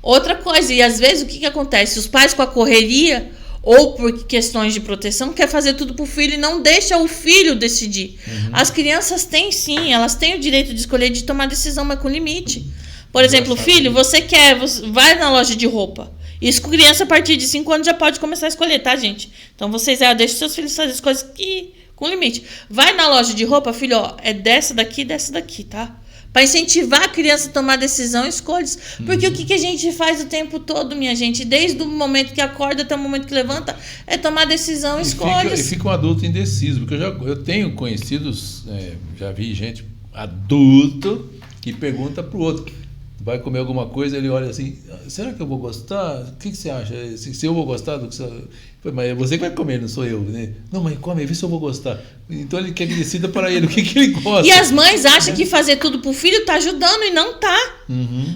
Outra coisa, e às vezes o que acontece? Os pais com a correria ou por questões de proteção quer fazer tudo pro filho e não deixa o filho decidir. As crianças têm sim, elas têm o direito de escolher, de tomar decisão, mas com limite. Por exemplo, filho, você vai na loja de roupa. Isso com criança a partir de 5 anos já pode começar a escolher, tá, gente? Então vocês deixem seus filhos fazer as coisas com limite. Vai na loja de roupa, filho, ó, é dessa daqui, tá? Para incentivar a criança a tomar decisão e escolhas. Porque o que a gente faz o tempo todo, minha gente? Desde o momento que acorda até o momento que levanta, é tomar decisão e escolhas. E fica um adulto indeciso. Porque eu tenho conhecidos, já vi gente adulto que pergunta pro outro. Vai comer alguma coisa, ele olha assim, será que eu vou gostar? O que você acha? Se eu vou gostar do que você... Mas é você que vai comer, não sou eu, né? Não, mas come, vê se eu vou gostar. Então ele quer que decida para ele o que ele gosta. E as mães acham que fazer tudo pro filho tá ajudando e não tá.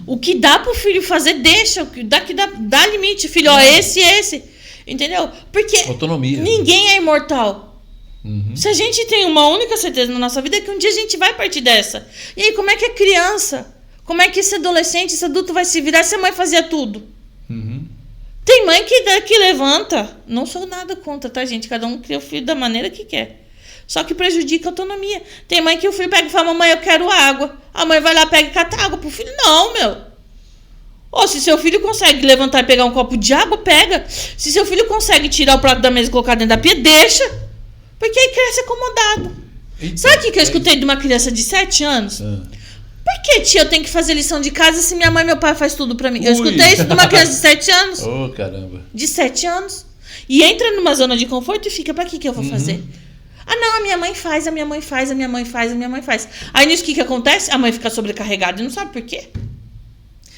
O que dá pro filho fazer, deixa. O que dá limite, filho. Ó, esse. Entendeu? Porque autonomia. Ninguém é imortal. Se a gente tem uma única certeza na nossa vida é que um dia a gente vai partir dessa. E aí, como é que é criança? Como é que esse adolescente, esse adulto vai se virar se a mãe fazia tudo? Tem mãe que levanta. Não sou nada contra, tá, gente? Cada um cria o filho da maneira que quer. Só que prejudica a autonomia. Tem mãe que o filho pega e fala, mamãe, eu quero água. A mãe vai lá, pega e cata água pro filho. Não, meu. Ou se seu filho consegue levantar e pegar um copo de água, pega. Se seu filho consegue tirar o prato da mesa e colocar dentro da pia, deixa. Porque aí cresce acomodado. Sabe o que eu escutei de uma criança de 7 anos? Por que, tia, eu tenho que fazer lição de casa se minha mãe e meu pai faz tudo pra mim? Eu escutei isso de uma criança de 7 anos. Oh, caramba. De 7 anos. E entra numa zona de conforto e fica, pra que eu vou fazer? Ah, não, a minha mãe faz. Aí nisso o que acontece? A mãe fica sobrecarregada e não sabe por quê.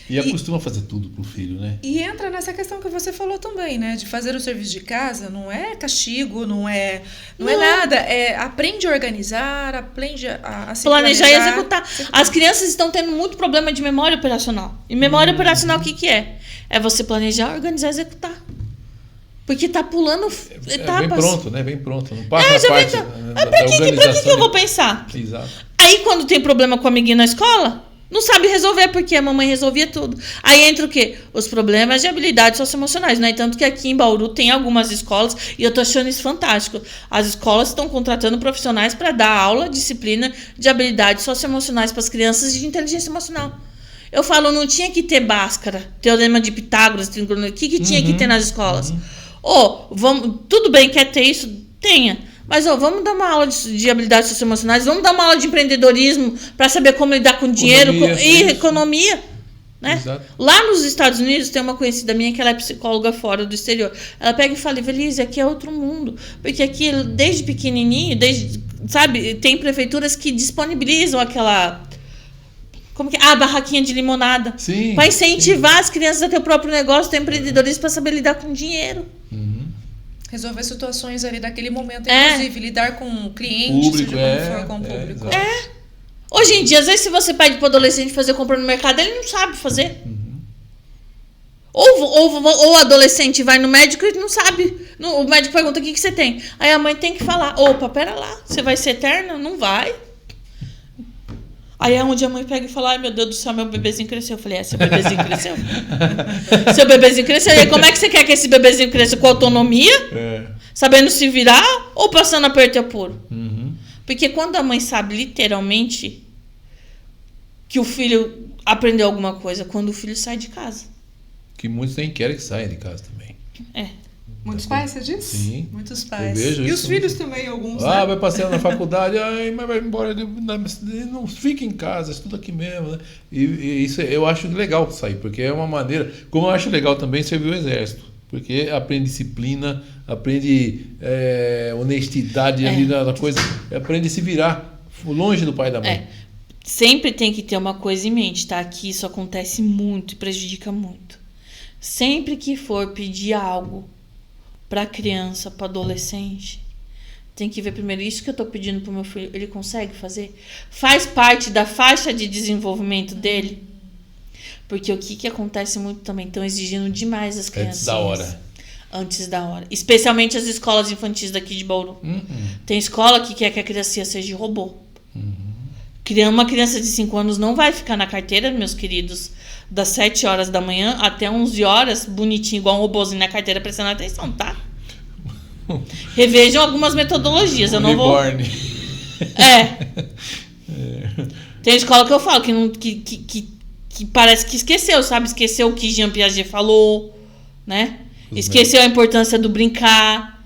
E acostuma fazer tudo pro filho, né? E entra nessa questão que você falou também, né? De fazer o serviço de casa não é castigo, não é nada. Aprende a organizar, aprende a se planejar e executar. As crianças estão tendo muito problema de memória operacional. E memória operacional o que é? É você planejar, organizar e executar. Porque tá pulando etapas. Vem pronto, né? Vem pronto. Não passa a parte pra que eu vou pensar? Exato. Aí quando tem problema com o amiguinho na escola... Não sabe resolver, porque a mamãe resolvia tudo. Aí entra o quê? Os problemas de habilidades socioemocionais. Não é tanto que aqui em Bauru tem algumas escolas, e eu tô achando isso fantástico. As escolas estão contratando profissionais para dar aula, disciplina de habilidades socioemocionais para as crianças de inteligência emocional. Eu falo, não tinha que ter Bhaskara, teorema de Pitágoras, o que tinha que ter nas escolas? Tudo bem, quer ter isso? Tenha. Mas vamos dar uma aula de habilidades socioemocionais, vamos dar uma aula de empreendedorismo para saber como lidar com dinheiro e economia. Né? Lá nos Estados Unidos tem uma conhecida minha que ela é psicóloga fora do exterior. Ela pega e fala, Evelise, aqui é outro mundo. Porque aqui, desde pequenininho, tem prefeituras que disponibilizam aquela... barraquinha de limonada. Para incentivar as crianças a ter o próprio negócio, ter empreendedorismo para saber lidar com dinheiro. Resolver situações ali daquele momento, inclusive lidar com clientes, público, seja como for com o público. Hoje em dia, às vezes, se você pede para o adolescente fazer compra no mercado, ele não sabe fazer. Ou o adolescente vai no médico e não sabe. O médico pergunta o que você tem. Aí a mãe tem que falar, opa, pera lá, você vai ser eterna? Não vai. Aí é onde a mãe pega e fala, ai meu Deus do céu, meu bebezinho cresceu. Eu falei, seu bebezinho cresceu? Seu bebezinho cresceu. E aí, como é que você quer que esse bebezinho cresça? Com autonomia? Sabendo se virar? Ou passando aperto e apuro? Porque quando a mãe sabe literalmente que o filho aprendeu alguma coisa, quando o filho sai de casa. Que muitos nem querem que saiam de casa também. Muitos pais, você disse? Sim. Muitos pais. Eu vejo e isso. os filhos também, alguns, né? Vai passear na faculdade, mas vai embora, ele não fica em casa, estuda aqui mesmo, né? E isso eu acho legal sair, porque é uma maneira... Como eu acho legal também servir o exército, porque aprende disciplina, aprende honestidade ali na coisa, aprende a se virar longe do pai e da mãe. Sempre tem que ter uma coisa em mente, tá? Que isso acontece muito e prejudica muito. Sempre que for pedir algo para criança, para adolescente, tem que ver primeiro isso que eu estou pedindo para o meu filho, ele consegue fazer? Faz parte da faixa de desenvolvimento dele? Porque o que acontece muito também, estão exigindo demais das crianças. Antes da hora. Especialmente as escolas infantis daqui de Bauru. Tem escola que quer que a criança seja robô. Uma criança de 5 anos não vai ficar na carteira, meus queridos, das 7 horas da manhã até 11 horas, bonitinho, igual um robôzinho na carteira, prestando atenção, tá? Revejam algumas metodologias. Eu não vou... Tem escola que eu falo que parece que esqueceu, sabe? Esqueceu o que Jean Piaget falou, né? Esqueceu a importância do brincar.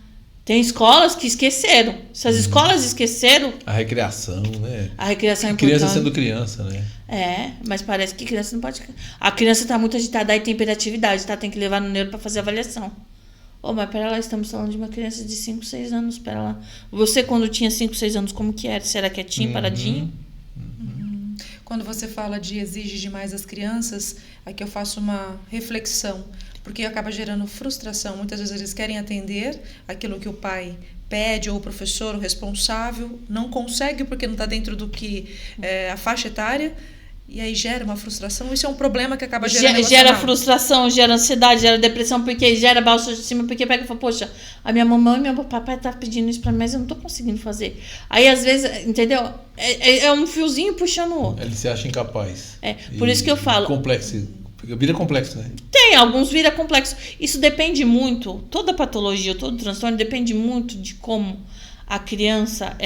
Tem escolas que esqueceram. Se as escolas esqueceram... A recreação, né? A recreação é importante. Criança sendo criança, né? Mas parece que criança não pode... A criança está muito agitada, aí tem hiperatividade, tá? Tem que levar no neuro para fazer avaliação. Mas pera lá, estamos falando de uma criança de 5, 6 anos, pera lá. Você, quando tinha 5, 6 anos, como que era? Você era quietinho, paradinho? Quando você fala de exige demais das crianças, aqui eu faço uma reflexão. Porque acaba gerando frustração. Muitas vezes eles querem atender aquilo que o pai pede, ou o professor, o responsável, não consegue porque não está dentro do que a faixa etária, e aí gera uma frustração. Isso é um problema que acaba gerando gera frustração, gera ansiedade, gera depressão, porque gera baixa autoestima, porque pega e fala, poxa, a minha mamãe e meu papai tá pedindo isso para mim, mas eu não tô conseguindo fazer. Aí, às vezes, entendeu? É um fiozinho puxando o outro. Ele se acha incapaz. Por isso que eu falo... Vira complexo, né? Tem, alguns vira complexo. Isso depende muito, toda patologia, todo transtorno depende muito de como a criança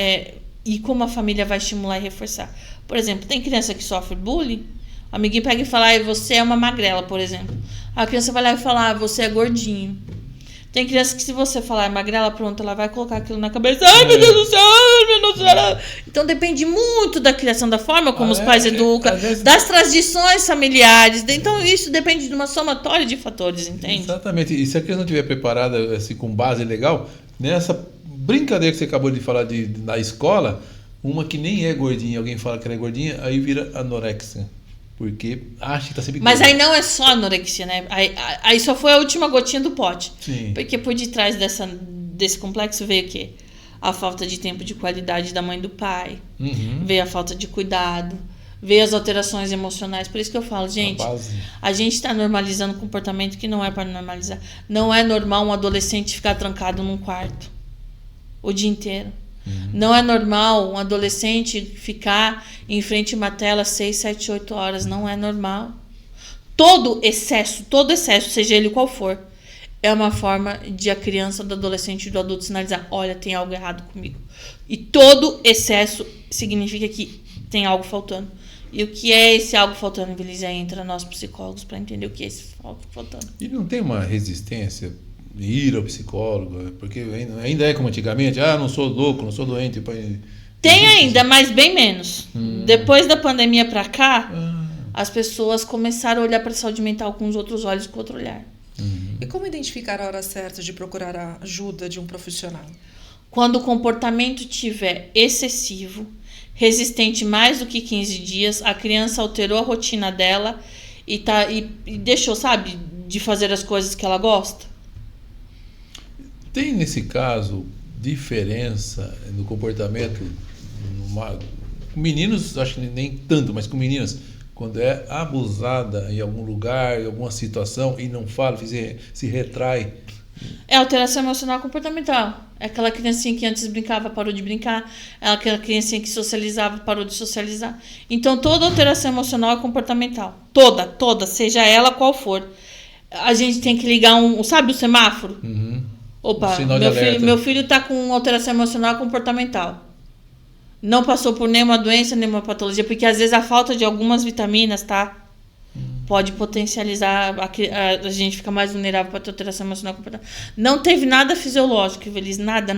e como a família vai estimular e reforçar. Por exemplo, tem criança que sofre bullying, o amiguinho pega e fala, você é uma magrela, por exemplo. A criança vai lá e fala, você é gordinho. Tem criança que se você falar magrela, pronto, ela vai colocar aquilo na cabeça. Ai, meu Deus do céu, meu Deus do céu. Então depende muito da criação, da forma como os pais educam, das tradições familiares. Então isso depende de uma somatória de fatores, entende? Exatamente. E se a criança não estiver preparada assim, com base legal, nessa brincadeira que você acabou de falar na escola, uma que nem é gordinha, alguém fala que ela é gordinha, aí vira anorexia. Porque acha que tá sempre Mas aí não é só anorexia, né? Aí só foi a última gotinha do pote. Sim. Porque por detrás desse complexo veio o quê? A falta de tempo de qualidade da mãe e do pai. Veio a falta de cuidado. Veio as alterações emocionais. Por isso que eu falo, gente, a gente está normalizando um comportamento que não é para normalizar. Não é normal um adolescente ficar trancado num quarto o dia inteiro. Não é normal um adolescente ficar em frente a uma tela 6, 7, 8 horas. Não é normal. Todo excesso, seja ele qual for, é uma forma de a criança, do adolescente e do adulto sinalizar, olha, tem algo errado comigo. E todo excesso significa que tem algo faltando. E o que é esse algo faltando, Evelise? Aí entra nós psicólogos para entender o que é esse algo faltando. E não tem uma resistência ir ao psicólogo, porque ainda é como antigamente, não sou louco, não sou doente. Tem ainda, mas bem menos. Depois da pandemia pra cá, as pessoas começaram a olhar para a saúde mental com os outros olhos, com outro olhar. E como identificar a hora certa de procurar a ajuda de um profissional? Quando o comportamento estiver excessivo, resistente mais do que 15 dias, a criança alterou a rotina dela e deixou, sabe, de fazer as coisas que ela gosta. Tem, nesse caso, diferença no comportamento Com meninos, acho que nem tanto, mas com meninas, quando é abusada em algum lugar, em alguma situação, e não fala, se retrai. É alteração emocional comportamental. É aquela criancinha que antes brincava, parou de brincar. É aquela criancinha que socializava, parou de socializar. Então, toda alteração emocional é comportamental. Toda, seja ela qual for. A gente tem que ligar sabe o semáforo? Uhum. Opa, Sinal de alerta. meu filho está com alteração emocional comportamental. Não passou por nenhuma doença, nenhuma patologia, porque às vezes a falta de algumas vitaminas, tá? Pode potencializar, a gente fica mais vulnerável para ter alteração emocional comportamental. Não teve nada fisiológico, Evelise, nada.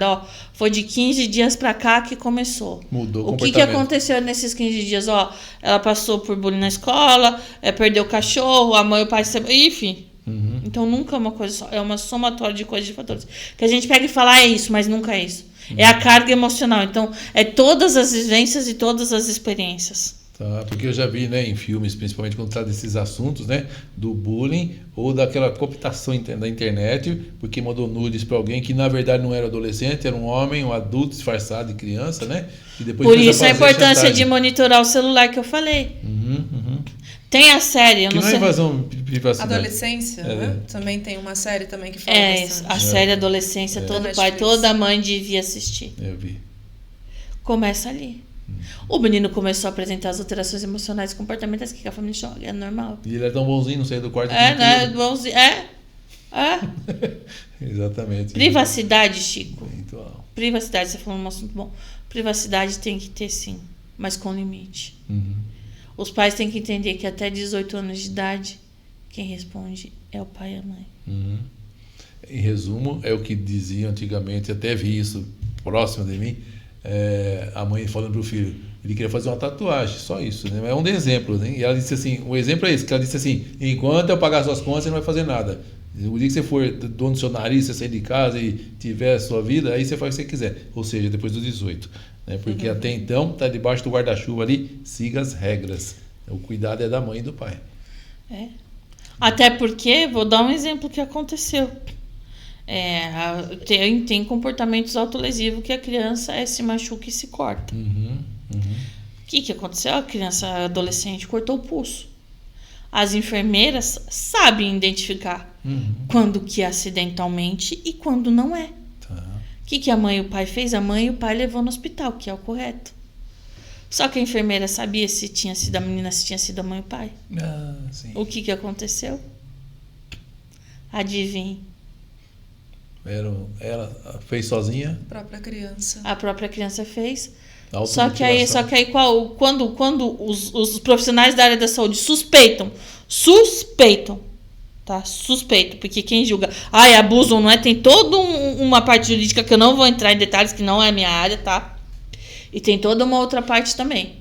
Ó, foi de 15 dias para cá que começou. Mudou o O que comportamento. aconteceu nesses 15 dias? Ó, ela passou por bullying na escola, perdeu o cachorro, a mãe e o pai... Enfim. Uhum. Então nunca é uma coisa só, é uma somatória de coisas, de fatores. Que a gente pega e fala, é isso, mas nunca é isso. É a carga emocional. Então, é todas as vivências e todas as experiências. Tá, porque eu já vi, né, em filmes, principalmente quando trata desses assuntos, né, do bullying ou daquela cooptação da internet, porque mandou nudes para alguém que na verdade não era adolescente, era um homem, um adulto disfarçado de criança, né? E depois Por começa isso a fazer importância chantagem. de monitorar o celular que eu falei. Uhum. Tem a série, eu Que não não é sei. invasão de privacidade. Adolescência, né? Também tem uma série também que fala bastante. A série Adolescência, todo Da pai, Netflix. toda mãe devia assistir. Eu vi. Começa ali. O menino começou a apresentar as alterações emocionais e comportamentais que a família joga, é normal. E ele é tão bonzinho, não saiu do quarto. Né? inteiro. Bonzinho. Exatamente. Privacidade, Chico. Então, Privacidade, você falou um assunto bom. Privacidade tem que ter, sim, mas com limite. uhum. Os pais têm que entender que até 18 anos de idade, quem responde é o pai e a mãe. Uhum. Em resumo, é o que diziam antigamente, até vi isso próximo de mim, a mãe falando para o filho, ele queria fazer uma tatuagem, só isso, né? É um exemplo, né? E ela disse assim, o exemplo é esse, que ela disse assim, enquanto eu pagar suas contas, você não vai fazer nada. O dia que você for dono do seu nariz, você sair de casa e tiver a sua vida, aí você faz o que você quiser, ou seja, depois dos 18. Né? Porque até então, está debaixo do guarda-chuva ali, siga as regras. O cuidado é da mãe e do pai. Até porque, vou dar um exemplo que aconteceu. Tem comportamentos autolesivos que a criança se machuca e se corta. Uhum. O que aconteceu? A criança adolescente cortou o pulso. As enfermeiras sabem identificar quando que é acidentalmente e quando não é. Tá. O que a mãe e o pai fez? A mãe e o pai levou no hospital, que é o correto. Só que a enfermeira sabia se tinha sido a menina, se tinha sido a mãe e o pai. Ah, sim. O que aconteceu? Adivinhe. Ela fez sozinha. A própria criança. A própria criança fez. A Só que aí automutilação. quando os profissionais da área da saúde suspeitam, tá? Suspeitam, porque quem julga, abusam, não é? Tem toda uma parte jurídica que eu não vou entrar em detalhes, que não é a minha área, tá? E tem toda uma outra parte também.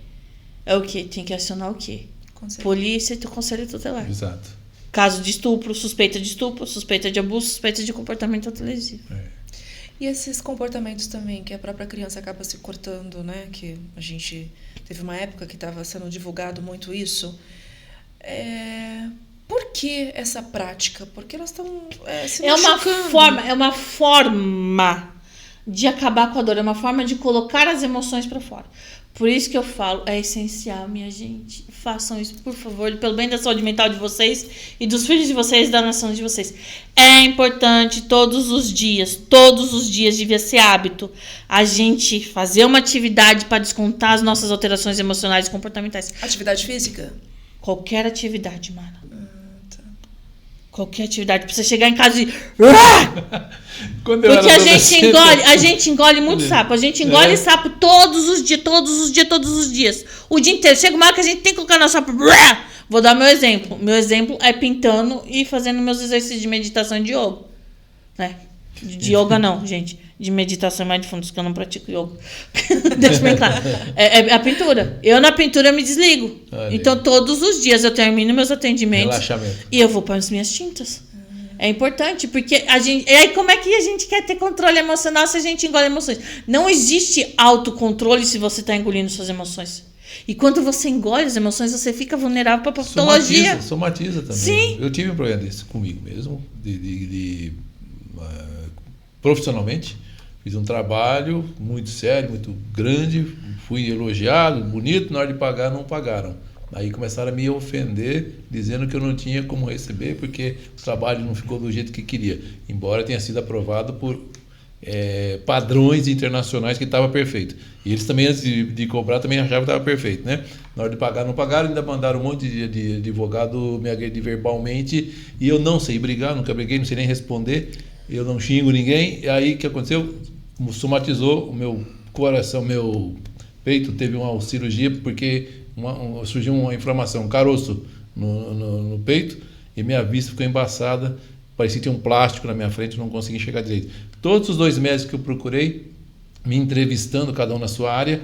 É o quê? Tem que acionar o quê? Conselho. Polícia e conselho tutelar. Exato. Caso de estupro, suspeita de abuso, suspeita de comportamento autolesivo. E esses comportamentos também, que a própria criança acaba se cortando, né? Que a gente teve uma época que estava sendo divulgado muito isso. Por que essa prática? Porque elas estão se machucando. É uma forma de acabar com a dor, é uma forma de colocar as emoções para fora. Por isso que eu falo, é essencial, minha gente. Façam isso, por favor, pelo bem da saúde mental de vocês e dos filhos de vocês e da nação de vocês. É importante todos os dias devia ser hábito, a gente fazer uma atividade para descontar as nossas alterações emocionais e comportamentais. Atividade física? Qualquer atividade, mano. Tá. Qualquer atividade. Pra você chegar em casa e... Quando eu Porque era a gente engole muito sapo. A gente engole sapo todos os dias. O dia inteiro. Chega uma hora que a gente tem que colocar nosso sapo. Vou dar meu exemplo. Meu exemplo é pintando e fazendo meus exercícios de meditação e de yoga. Né? De yoga não, gente. De meditação e mindfulness, que eu não pratico yoga. Deixa bem claro. É a pintura. Eu na pintura me desligo. Então todos os dias eu termino meus atendimentos. Relaxamento. E eu vou para as minhas tintas. É importante, porque a gente... E aí, como é que a gente quer ter controle emocional se a gente engole emoções? Não existe autocontrole se você está engolindo suas emoções. E quando você engole as emoções, você fica vulnerável para a patologia. Somatiza também. Sim. Eu tive um problema desse comigo mesmo, profissionalmente, Fiz um trabalho muito sério, muito grande, fui elogiado, bonito, na hora de pagar não pagaram. Aí começaram a me ofender, dizendo que eu não tinha como receber porque o trabalho não ficou do jeito que queria, embora tenha sido aprovado por padrões internacionais que estava perfeito. E eles também, antes de cobrar, também achavam que estava perfeito, né? Na hora de pagar, não pagaram, ainda mandaram um monte de advogado me agredir verbalmente, e eu não sei brigar, nunca briguei, não sei nem responder, eu não xingo ninguém. E aí o que aconteceu? Somatizou o meu coração, meu peito, teve uma cirurgia porque surgiu uma inflamação, um caroço no peito, e minha vista ficou embaçada, parecia que tinha um plástico na minha frente, eu não consegui enxergar direito. Todos os 2 médicos que eu procurei, me entrevistando, cada um na sua área,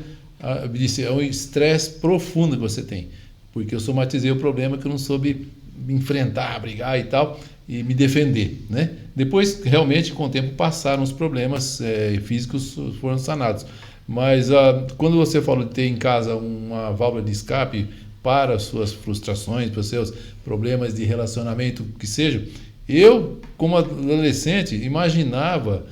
me disse, é um estresse profundo que você tem, porque eu somatizei o problema que eu não soube enfrentar, brigar e tal, e me defender, né? Depois, realmente, com o tempo, passaram os problemas físicos, foram sanados. Mas quando você falou de ter em casa uma válvula de escape para as suas frustrações, para os seus problemas de relacionamento, que seja, eu, como adolescente, imaginava,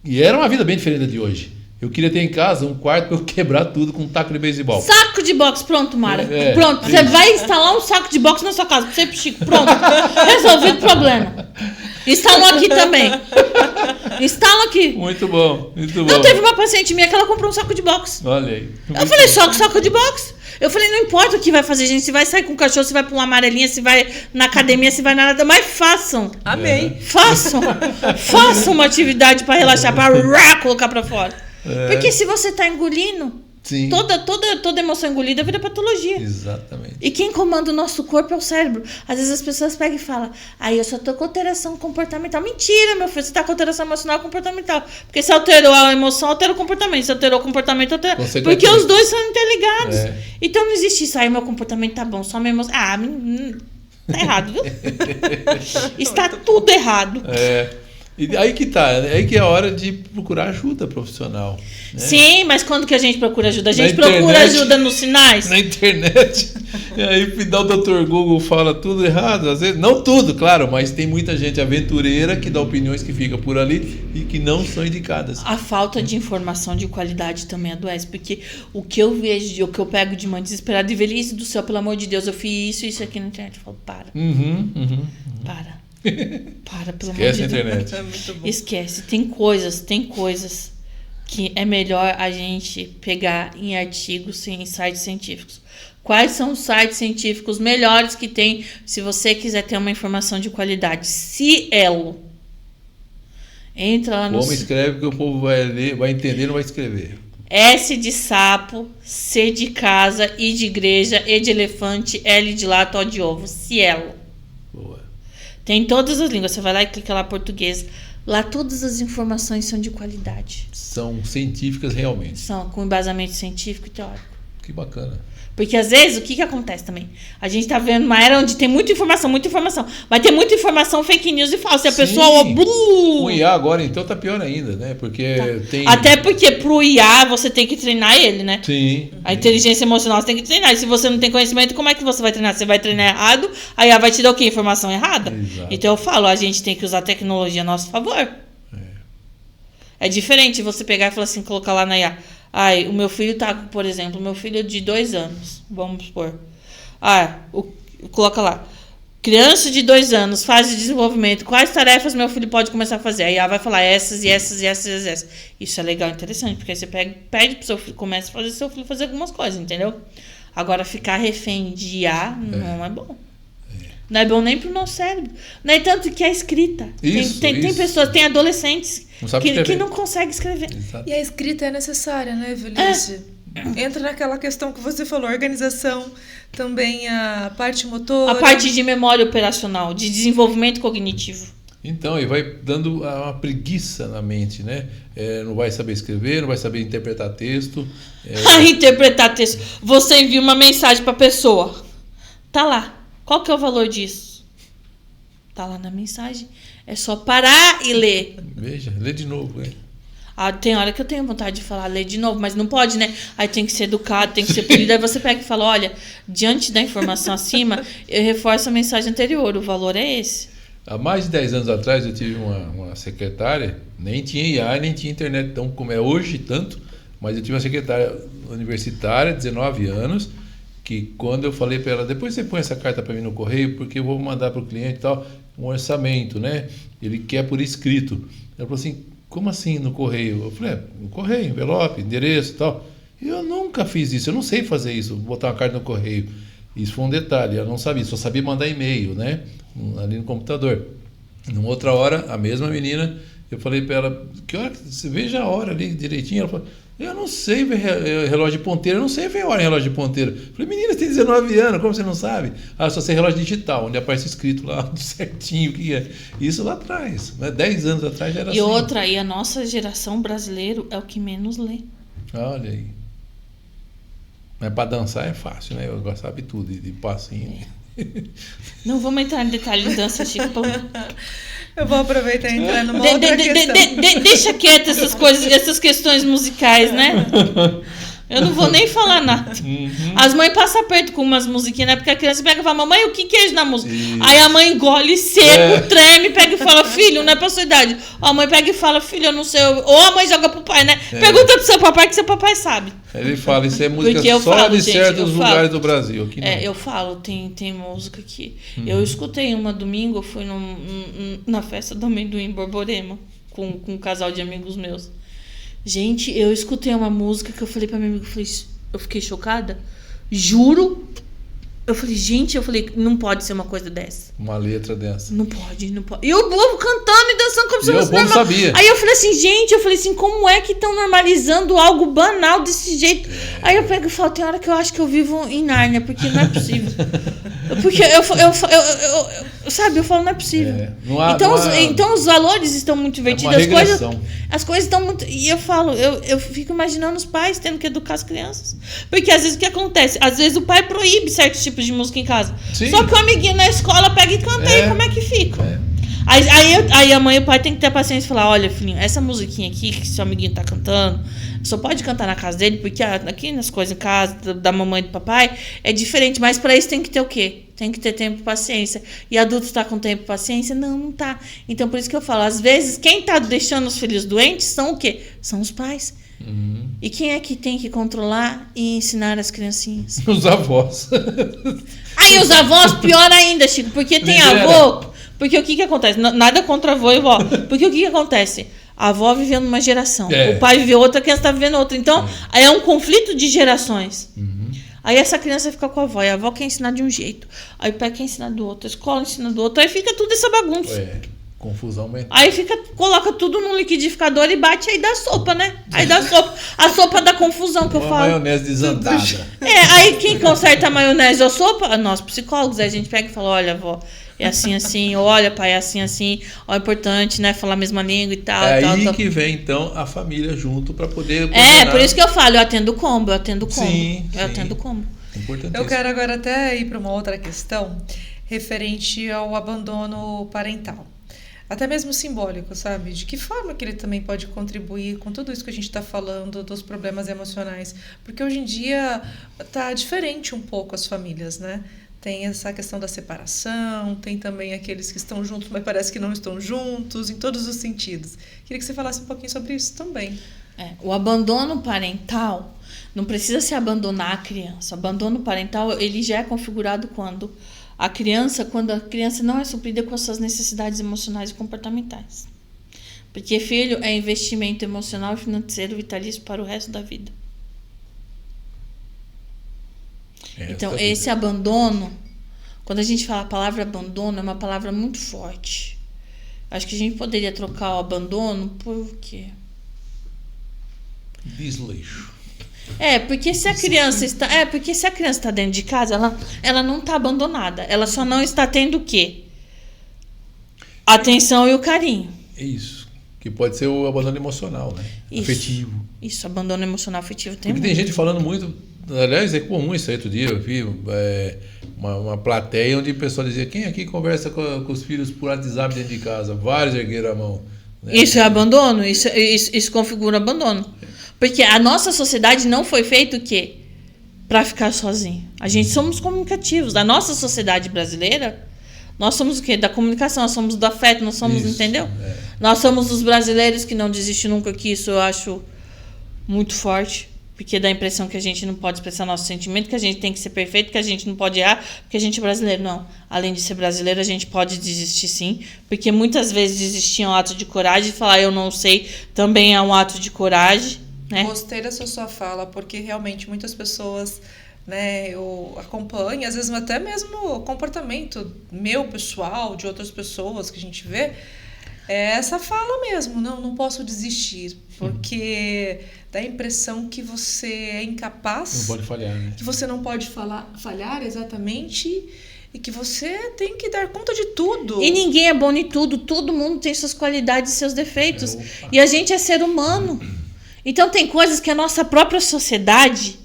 e era uma vida bem diferente da de hoje. Eu queria ter em casa um quarto para eu quebrar tudo com um taco de beisebol. Saco de boxe, pronto, Mara. Pronto, você vai instalar um saco de boxe na sua casa, pra você, Chico. Pronto, resolvido o problema. Instalam aqui também. Instalam aqui. Muito bom, muito bom. Não, teve uma paciente minha que ela comprou um saco de boxe. Olha aí. Eu falei, saco de boxe. Eu falei, não importa o que vai fazer, gente. Se vai sair com o cachorro, se vai pra uma amarelinha, se vai na academia, se vai na nada. Mas façam. Amém. Façam uma atividade pra relaxar, pra colocar pra fora. Porque se você tá engolindo, sim, toda emoção engolida vira patologia. Exatamente. E quem comanda o nosso corpo é o cérebro. Às vezes as pessoas pegam e falam, eu só tô com alteração comportamental. Mentira, meu filho, você tá com alteração emocional e comportamental. Porque se alterou a emoção, alterou o comportamento. Se alterou o comportamento, alterou. Porque os dois são interligados. Então não existe isso. Meu comportamento tá bom, só minha emoção. Tá errado, viu? Está tudo errado. E aí que tá, aí que é a hora de procurar ajuda profissional. Né? Sim, mas quando que a gente procura ajuda? A gente procura ajuda nos sinais? Na internet. E aí o Dr. Google fala tudo errado. Às vezes, não tudo, claro, mas tem muita gente aventureira que dá opiniões que fica por ali e que não são indicadas. A falta de informação de qualidade também adoece, porque o que eu vejo, o que eu pego de mãe desesperada e velhice do céu, pelo amor de Deus, eu fiz isso aqui na internet. Eu falo, para. Para, pelo amor de Deus. Esquece a internet. É muito bom. Esquece. Tem coisas que é melhor a gente pegar em artigos, em sites científicos. Quais são os sites científicos melhores que tem se você quiser ter uma informação de qualidade? Cielo. Entra lá no... Como escreve que o povo vai ler, vai entender, não vai escrever. S de sapo, C de casa, I de igreja, E de elefante, L de lato, O de ovo. Cielo. Boa. Tem todas as línguas. Você vai lá e clica lá português. Lá todas as informações são de qualidade. São científicas realmente. São com embasamento científico e teórico. Que bacana. Porque às vezes, o que acontece também? A gente tá vendo uma era onde tem muita informação. Vai ter muita informação fake news e falsa. E a pessoa... O IA agora, então, tá pior ainda, né? Porque tem... Até porque pro IA, você tem que treinar ele, né? Sim. A inteligência emocional você tem que treinar. E se você não tem conhecimento, como é que você vai treinar? Você vai treinar errado, a IA vai te dar o quê? Informação errada? Exato. Então eu falo, a gente tem que usar a tecnologia a nosso favor. É diferente você pegar e falar assim, colocar lá na IA. O meu filho tá, por exemplo, meu filho de 2 anos, vamos supor. Coloca lá. Criança de 2 anos, fase de desenvolvimento, quais tarefas meu filho pode começar a fazer? Aí ela vai falar essas. Isso é legal e interessante, porque aí você pede pro seu filho, começa a fazer seu filho fazer algumas coisas, entendeu? Agora, ficar refém de IA não é bom. Não é bom nem pro nosso cérebro. Não é tanto que a escrita. Tem pessoas, tem adolescentes que não conseguem escrever. Exato. E a escrita é necessária, né, Evelise? Entra naquela questão que você falou, organização, também a parte motora. A parte de memória operacional, de desenvolvimento cognitivo. Então, e vai dando uma preguiça na mente, né? Não vai saber escrever, não vai saber interpretar texto. Interpretar texto. Você envia uma mensagem para a pessoa. Tá lá. Qual que é o valor disso? Tá lá na mensagem. É só parar e ler. Veja, lê de novo, né? Tem hora que eu tenho vontade de falar, ler de novo, mas não pode, né? Aí tem que ser educado, tem que ser polido. Aí você pega e fala, olha, diante da informação acima, eu reforço a mensagem anterior, o valor é esse. Há mais de 10 anos atrás eu tive uma secretária, nem tinha IA, nem tinha internet tão como é hoje tanto, mas eu tive uma secretária universitária, 19 anos, que quando eu falei para ela, depois você põe essa carta para mim no correio, porque eu vou mandar para o cliente e tal, um orçamento, né? Ele quer por escrito. Ela falou assim, como assim no correio? Eu falei, no correio, envelope, endereço e tal. Eu nunca fiz isso, eu não sei fazer isso, botar uma carta no correio. Isso foi um detalhe, eu não sabia, só sabia mandar e-mail, né? Ali no computador. Numa outra hora, a mesma menina, eu falei para ela, que hora, você veja a hora ali direitinho. Ela falou, eu não sei ver relógio de ponteiro, eu não sei ver hora em relógio de ponteiro. Eu falei, menina, você tem 19 anos, como você não sabe? Ah, só sei relógio digital, onde aparece escrito lá certinho o que é. Isso lá atrás, 10 anos atrás já era assim. E outra, e a nossa geração brasileira é o que menos lê. Olha aí. Mas para dançar é fácil, né? Eu sabe tudo, de passinho. Não vamos entrar em detalhe de dança, Chico. Eu vou aproveitar e entrar numa outra questão. Deixa quieto essas coisas, essas questões musicais, né? Eu não vou nem falar nada. As mães passam aperto com umas musiquinhas, né? Porque a criança pega e fala, mamãe, o que é isso na música? Isso. Aí a mãe engole seco, treme, pega e fala, filho, não é pra sua idade. Ou a mãe pega e fala, filho, eu não sei. Ou a mãe joga pro pai, né? Pergunta pro seu papai que seu papai sabe. Ele fala, isso é música só de certos lugares do Brasil. Aqui não. Eu falo, tem música que... Eu escutei uma domingo, eu fui na festa do amendoim Borborema, com um casal de amigos meus. Gente, eu escutei uma música que eu falei pra minha amiga, eu fiquei chocada. Juro. Eu falei, gente, não pode ser uma coisa dessa. Uma letra dessa. Não pode. E o povo cantando e dançando como se fosse normal. Sabia. Aí eu falei assim, como é que estão normalizando algo banal desse jeito? Aí eu pego e falo, tem hora que eu acho que eu vivo em Nárnia, porque não é possível. Porque eu falo, não é possível. Então os valores estão muito invertidos, as coisas estão muito... E eu falo, eu fico imaginando os pais tendo que educar as crianças. Porque às vezes o que acontece? Às vezes o pai proíbe certos tipos de música em casa. Sim. Só que o amiguinho na escola pega e canta, aí como é que fica? Aí a mãe e o pai tem que ter paciência e falar, olha, filhinho, essa musiquinha aqui que seu amiguinho tá cantando, só pode cantar na casa dele, porque aqui nas coisas em casa da mamãe e do papai é diferente, mas para isso tem que ter o quê? Tem que ter tempo e paciência. E adulto tá com tempo e paciência? Não tá. Então por isso que eu falo, às vezes quem tá deixando os filhos doentes são o quê? São os pais. E quem é que tem que controlar e ensinar as criancinhas? Os avós. Aí os avós, pior ainda, Chico, porque tem avô. Porque o que acontece? Nada contra avô e vó. Porque o que acontece? A avó viveu numa geração, o pai viveu outra, a criança está vivendo outra. Então, aí é um conflito de gerações. Aí essa criança fica com a avó, e a avó quer ensinar de um jeito. Aí o pai quer ensinar do outro, a escola ensina do outro. Aí fica tudo essa bagunça. Confusão mental. Aí coloca tudo num liquidificador e bate, aí dá sopa, né? Aí dá sopa. A sopa da confusão que eu falo. Maionese desandada. Aí quem conserta a maionese ou a sopa? Nós, psicólogos. Aí a gente pega e fala, olha, avó, é assim, olha, pai, é assim, ó, é importante, né, falar a mesma língua e tal. É aí que vem, então, a família junto para poder... por isso que eu falo, eu atendo combo. Sim. Atendo combo. Eu quero agora até ir para uma outra questão referente ao abandono parental. Até mesmo simbólico, sabe? De que forma que ele também pode contribuir com tudo isso que a gente está falando, dos problemas emocionais? Porque hoje em dia tá diferente um pouco as famílias, né? Tem essa questão da separação, tem também aqueles que estão juntos, mas parece que não estão juntos, em todos os sentidos. Queria que você falasse um pouquinho sobre isso também. O abandono parental não precisa se abandonar a criança. O abandono parental, ele já é configurado quando a criança não é suprida com as suas necessidades emocionais e comportamentais. Porque filho é investimento emocional e financeiro vitalício para o resto da vida. Então, esse abandono, quando a gente fala a palavra abandono, é uma palavra muito forte. Acho que a gente poderia trocar o abandono por quê? Desleixo. Porque se a criança está dentro de casa, ela não está abandonada. Ela só não está tendo o quê? A atenção e o carinho. Isso. Que pode ser o abandono emocional, né? Afetivo. Isso, abandono emocional afetivo tem. Porque tem gente falando muito. Aliás, é comum isso aí. Outro dia eu vi uma plateia onde o pessoal dizia: quem aqui conversa com os filhos por WhatsApp dentro de casa? Vários ergueram a mão. Né? Isso é abandono, isso configura abandono. Porque a nossa sociedade não foi feita o quê? Para ficar sozinho. A gente somos comunicativos. A nossa sociedade brasileira, Nós somos o quê? Da comunicação, nós somos do afeto, nós somos, Isso, entendeu? Nós somos os brasileiros que não desistem nunca, que isso eu acho muito forte. Porque dá a impressão que a gente não pode expressar nosso sentimento, que a gente tem que ser perfeito, que a gente não pode errar, porque a gente é brasileiro. Não. Além de ser brasileiro, a gente pode desistir sim. Porque muitas vezes desistir é um ato de coragem. Falar eu não sei também é um ato de coragem. Né? Gostei dessa sua fala, porque realmente muitas pessoas, né, eu acompanho, às vezes até mesmo o comportamento meu, pessoal, de outras pessoas que a gente vê, é essa fala mesmo, não posso desistir, porque dá a impressão que você é incapaz. Não pode falhar, né? Que você não pode falhar exatamente e que você tem que dar conta de tudo. E ninguém é bom em tudo, todo mundo tem suas qualidades e seus defeitos. E a gente é ser humano. Então tem coisas que a nossa própria sociedade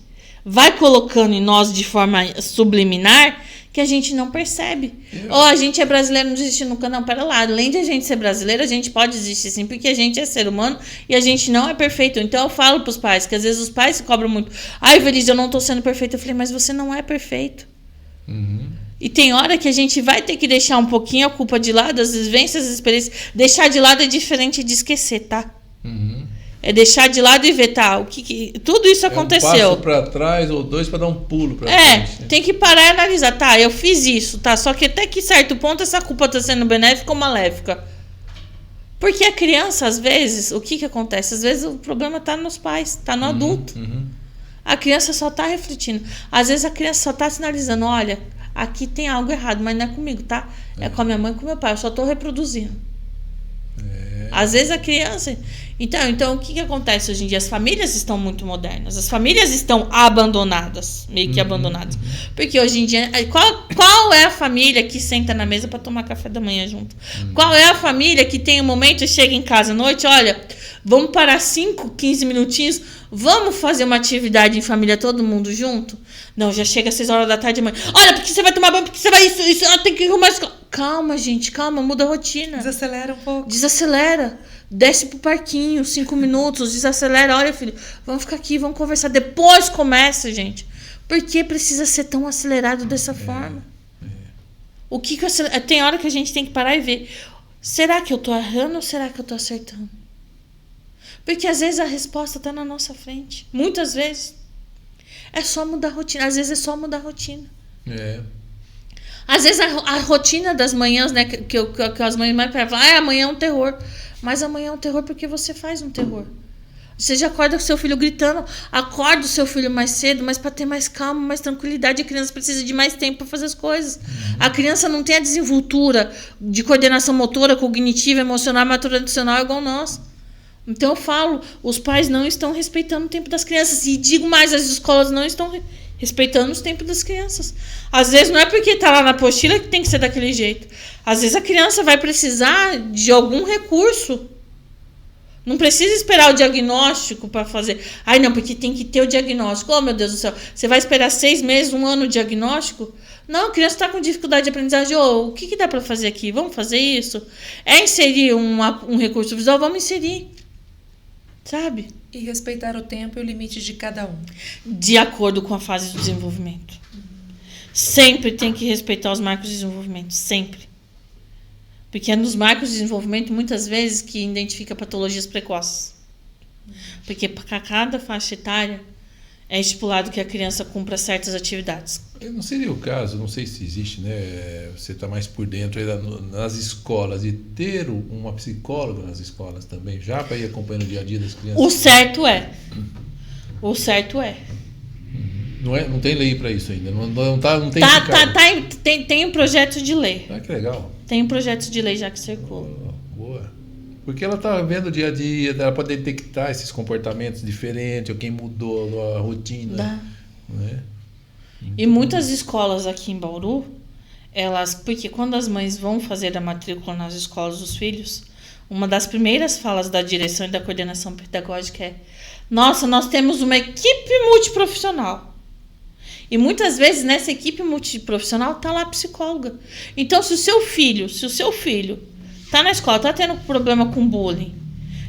vai colocando em nós de forma subliminar que a gente não percebe. Ou a gente é brasileiro, não desiste nunca. Não, pera lá. Além de a gente ser brasileiro, a gente pode desistir sim, porque a gente é ser humano e a gente não é perfeito. Então eu falo pros pais, que às vezes os pais se cobram muito. Ai, Feliz, eu não tô sendo perfeito. Eu falei, mas você não é perfeito. E tem hora que a gente vai ter que deixar um pouquinho a culpa de lado, as vivências, as experiências. Deixar de lado é diferente de esquecer, tá? É deixar de lado e ver, tá, tudo isso aconteceu. Um passo para trás ou dois para dar um pulo para frente. Tem que parar e analisar, tá, eu fiz isso, tá, só que até que certo ponto essa culpa tá sendo benéfica ou maléfica. Porque a criança, às vezes, o que acontece? Às vezes o problema tá nos pais, tá no adulto. A criança só tá refletindo. Às vezes a criança só tá sinalizando, olha, aqui tem algo errado, mas não é comigo, tá? É com a minha mãe e com o meu pai, eu só tô reproduzindo. Às vezes a criança... Então o que acontece hoje em dia? As famílias estão muito modernas. As famílias estão abandonadas. Meio que abandonadas. Porque hoje em dia... Qual é a família que senta na mesa para tomar café da manhã junto? Qual é a família que tem um momento e chega em casa à noite? Olha, vamos parar 5, 15 minutinhos. Vamos fazer uma atividade em família, todo mundo junto? Não, já chega às 6 horas da tarde, mãe. Olha, porque você vai tomar banho, porque você vai isso, tem que arrumar isso. Calma, gente, calma, muda a rotina. Desacelera um pouco. Desacelera. Desce pro parquinho, 5 minutos, desacelera. Olha, filho, vamos ficar aqui, vamos conversar. Depois começa, gente. Por que precisa ser tão acelerado dessa forma? O que tem hora que a gente tem que parar e ver. Será que eu tô errando ou será que eu tô acertando? Porque às vezes a resposta tá na nossa frente. Muitas vezes. É só mudar a rotina. Às vezes é só mudar a rotina. Às vezes a rotina das manhãs, né? Que as mães mais falam, amanhã é um terror. Mas amanhã é um terror porque você faz um terror. Você já acorda com o seu filho gritando, acorda o seu filho mais cedo, mas para ter mais calma, mais tranquilidade, a criança precisa de mais tempo para fazer as coisas. A criança não tem a desenvoltura de coordenação motora, cognitiva, emocional, maturacional igual nós. Então eu falo, os pais não estão respeitando o tempo das crianças. E digo mais, as escolas não estão respeitando os tempos das crianças. Às vezes não é porque está lá na apostila que tem que ser daquele jeito. Às vezes a criança vai precisar de algum recurso. Não precisa esperar o diagnóstico para fazer. Ai, não, porque tem que ter o diagnóstico. Oh, meu Deus do céu. Você vai esperar 6 meses, 1 ano de diagnóstico? Não, a criança está com dificuldade de aprendizagem. O que dá para fazer aqui? Vamos fazer isso? É inserir um recurso visual? Vamos inserir. Sabe? E respeitar o tempo e o limite de cada um. De acordo com a fase do desenvolvimento. Sempre tem que respeitar os marcos de desenvolvimento. Sempre. Porque é nos marcos de desenvolvimento, muitas vezes, que identifica patologias precoces. Porque para cada faixa etária é estipulado que a criança cumpra certas atividades. Não seria o caso, não sei se existe, né? Você está mais por dentro aí nas escolas, e ter uma psicóloga nas escolas também, já para ir acompanhando o dia a dia das crianças? O certo é. O certo é. Não tem lei para isso ainda? Não tem tem um projeto de lei. Ah, que legal. Tem um projeto de lei já que circula. Boa. Porque ela está vendo o dia a dia, ela pode detectar esses comportamentos diferentes, ou quem mudou a rotina. Né? E muitas escolas aqui em Bauru, porque quando as mães vão fazer a matrícula nas escolas dos filhos, uma das primeiras falas da direção e da coordenação pedagógica é: nossa, nós temos uma equipe multiprofissional. E muitas vezes nessa equipe multiprofissional está lá a psicóloga. Então, se o seu filho está na escola, está tendo problema com bullying,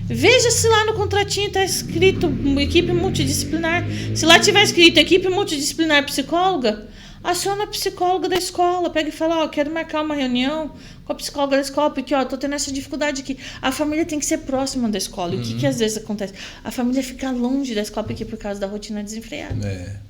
veja se lá no contratinho está escrito equipe multidisciplinar. Se lá tiver escrito equipe multidisciplinar psicóloga, Aciona a psicóloga da escola, pega e fala, quero marcar uma reunião com a psicóloga da escola, porque, tô tendo essa dificuldade aqui. A família tem que ser próxima da escola. E o que às vezes acontece? A família fica longe da escola, porque por causa da rotina desenfreada.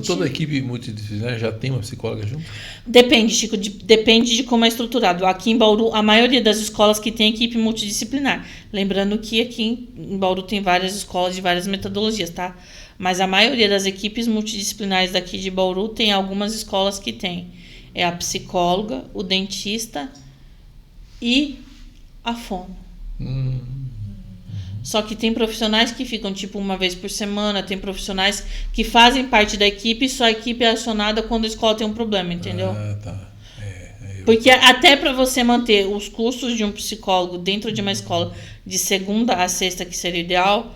Toda a equipe multidisciplinar já tem uma psicóloga junto? Depende, Chico, depende de como é estruturado. Aqui em Bauru, a maioria das escolas que tem equipe multidisciplinar. Lembrando que aqui em Bauru tem várias escolas de várias metodologias, tá? Mas a maioria das equipes multidisciplinares daqui de Bauru tem algumas escolas que tem. É a psicóloga, o dentista e a fono. Só que tem profissionais que ficam tipo uma vez por semana, tem profissionais que fazem parte da equipe e só a equipe é acionada quando a escola tem um problema, entendeu? Tá. Porque até para você manter os custos de um psicólogo dentro de uma escola de segunda a sexta, que seria ideal,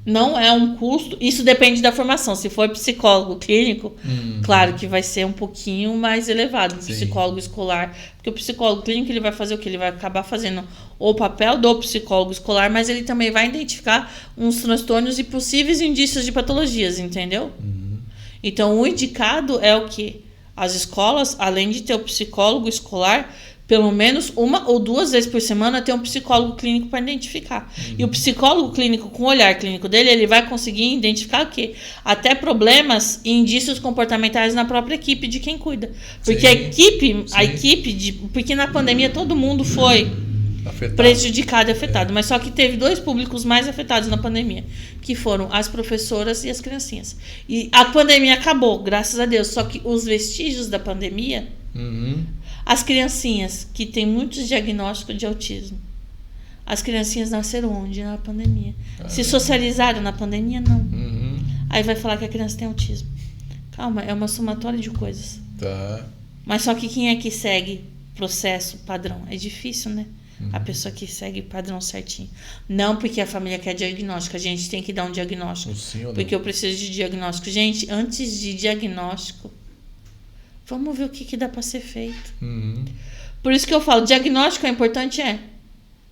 não é um custo. Isso depende da formação. Se for psicólogo clínico, claro que vai ser um pouquinho mais elevado. O psicólogo escolar, porque o psicólogo clínico ele vai fazer o quê? Ele vai acabar fazendo o papel do psicólogo escolar, mas ele também vai identificar uns transtornos e possíveis indícios de patologias, entendeu? Então, o indicado é o quê? As escolas, além de ter o psicólogo escolar, pelo menos 1 ou 2 vezes por semana ter um psicólogo clínico para identificar. E o psicólogo clínico, com o olhar clínico dele, ele vai conseguir identificar o quê? Até problemas e indícios comportamentais na própria equipe de quem cuida. Porque porque na pandemia todo mundo foi prejudicado e afetado. Mas só que teve 2 públicos mais afetados na pandemia, que foram as professoras e as criancinhas. E a pandemia acabou, graças a Deus. Só que os vestígios da pandemia... As criancinhas que têm muitos diagnósticos de autismo, as criancinhas nasceram onde? Na pandemia. Se socializaram na pandemia? Não. Aí vai falar que a criança tem autismo. Calma, é uma somatória de coisas. Tá. Mas só que quem é que segue processo padrão? É difícil, né? A pessoa que segue padrão certinho. Não porque a família quer diagnóstico. A gente tem que dar um diagnóstico. Porque eu preciso de diagnóstico. Gente, antes de diagnóstico, vamos ver o que dá para ser feito. Por isso que eu falo, diagnóstico é importante,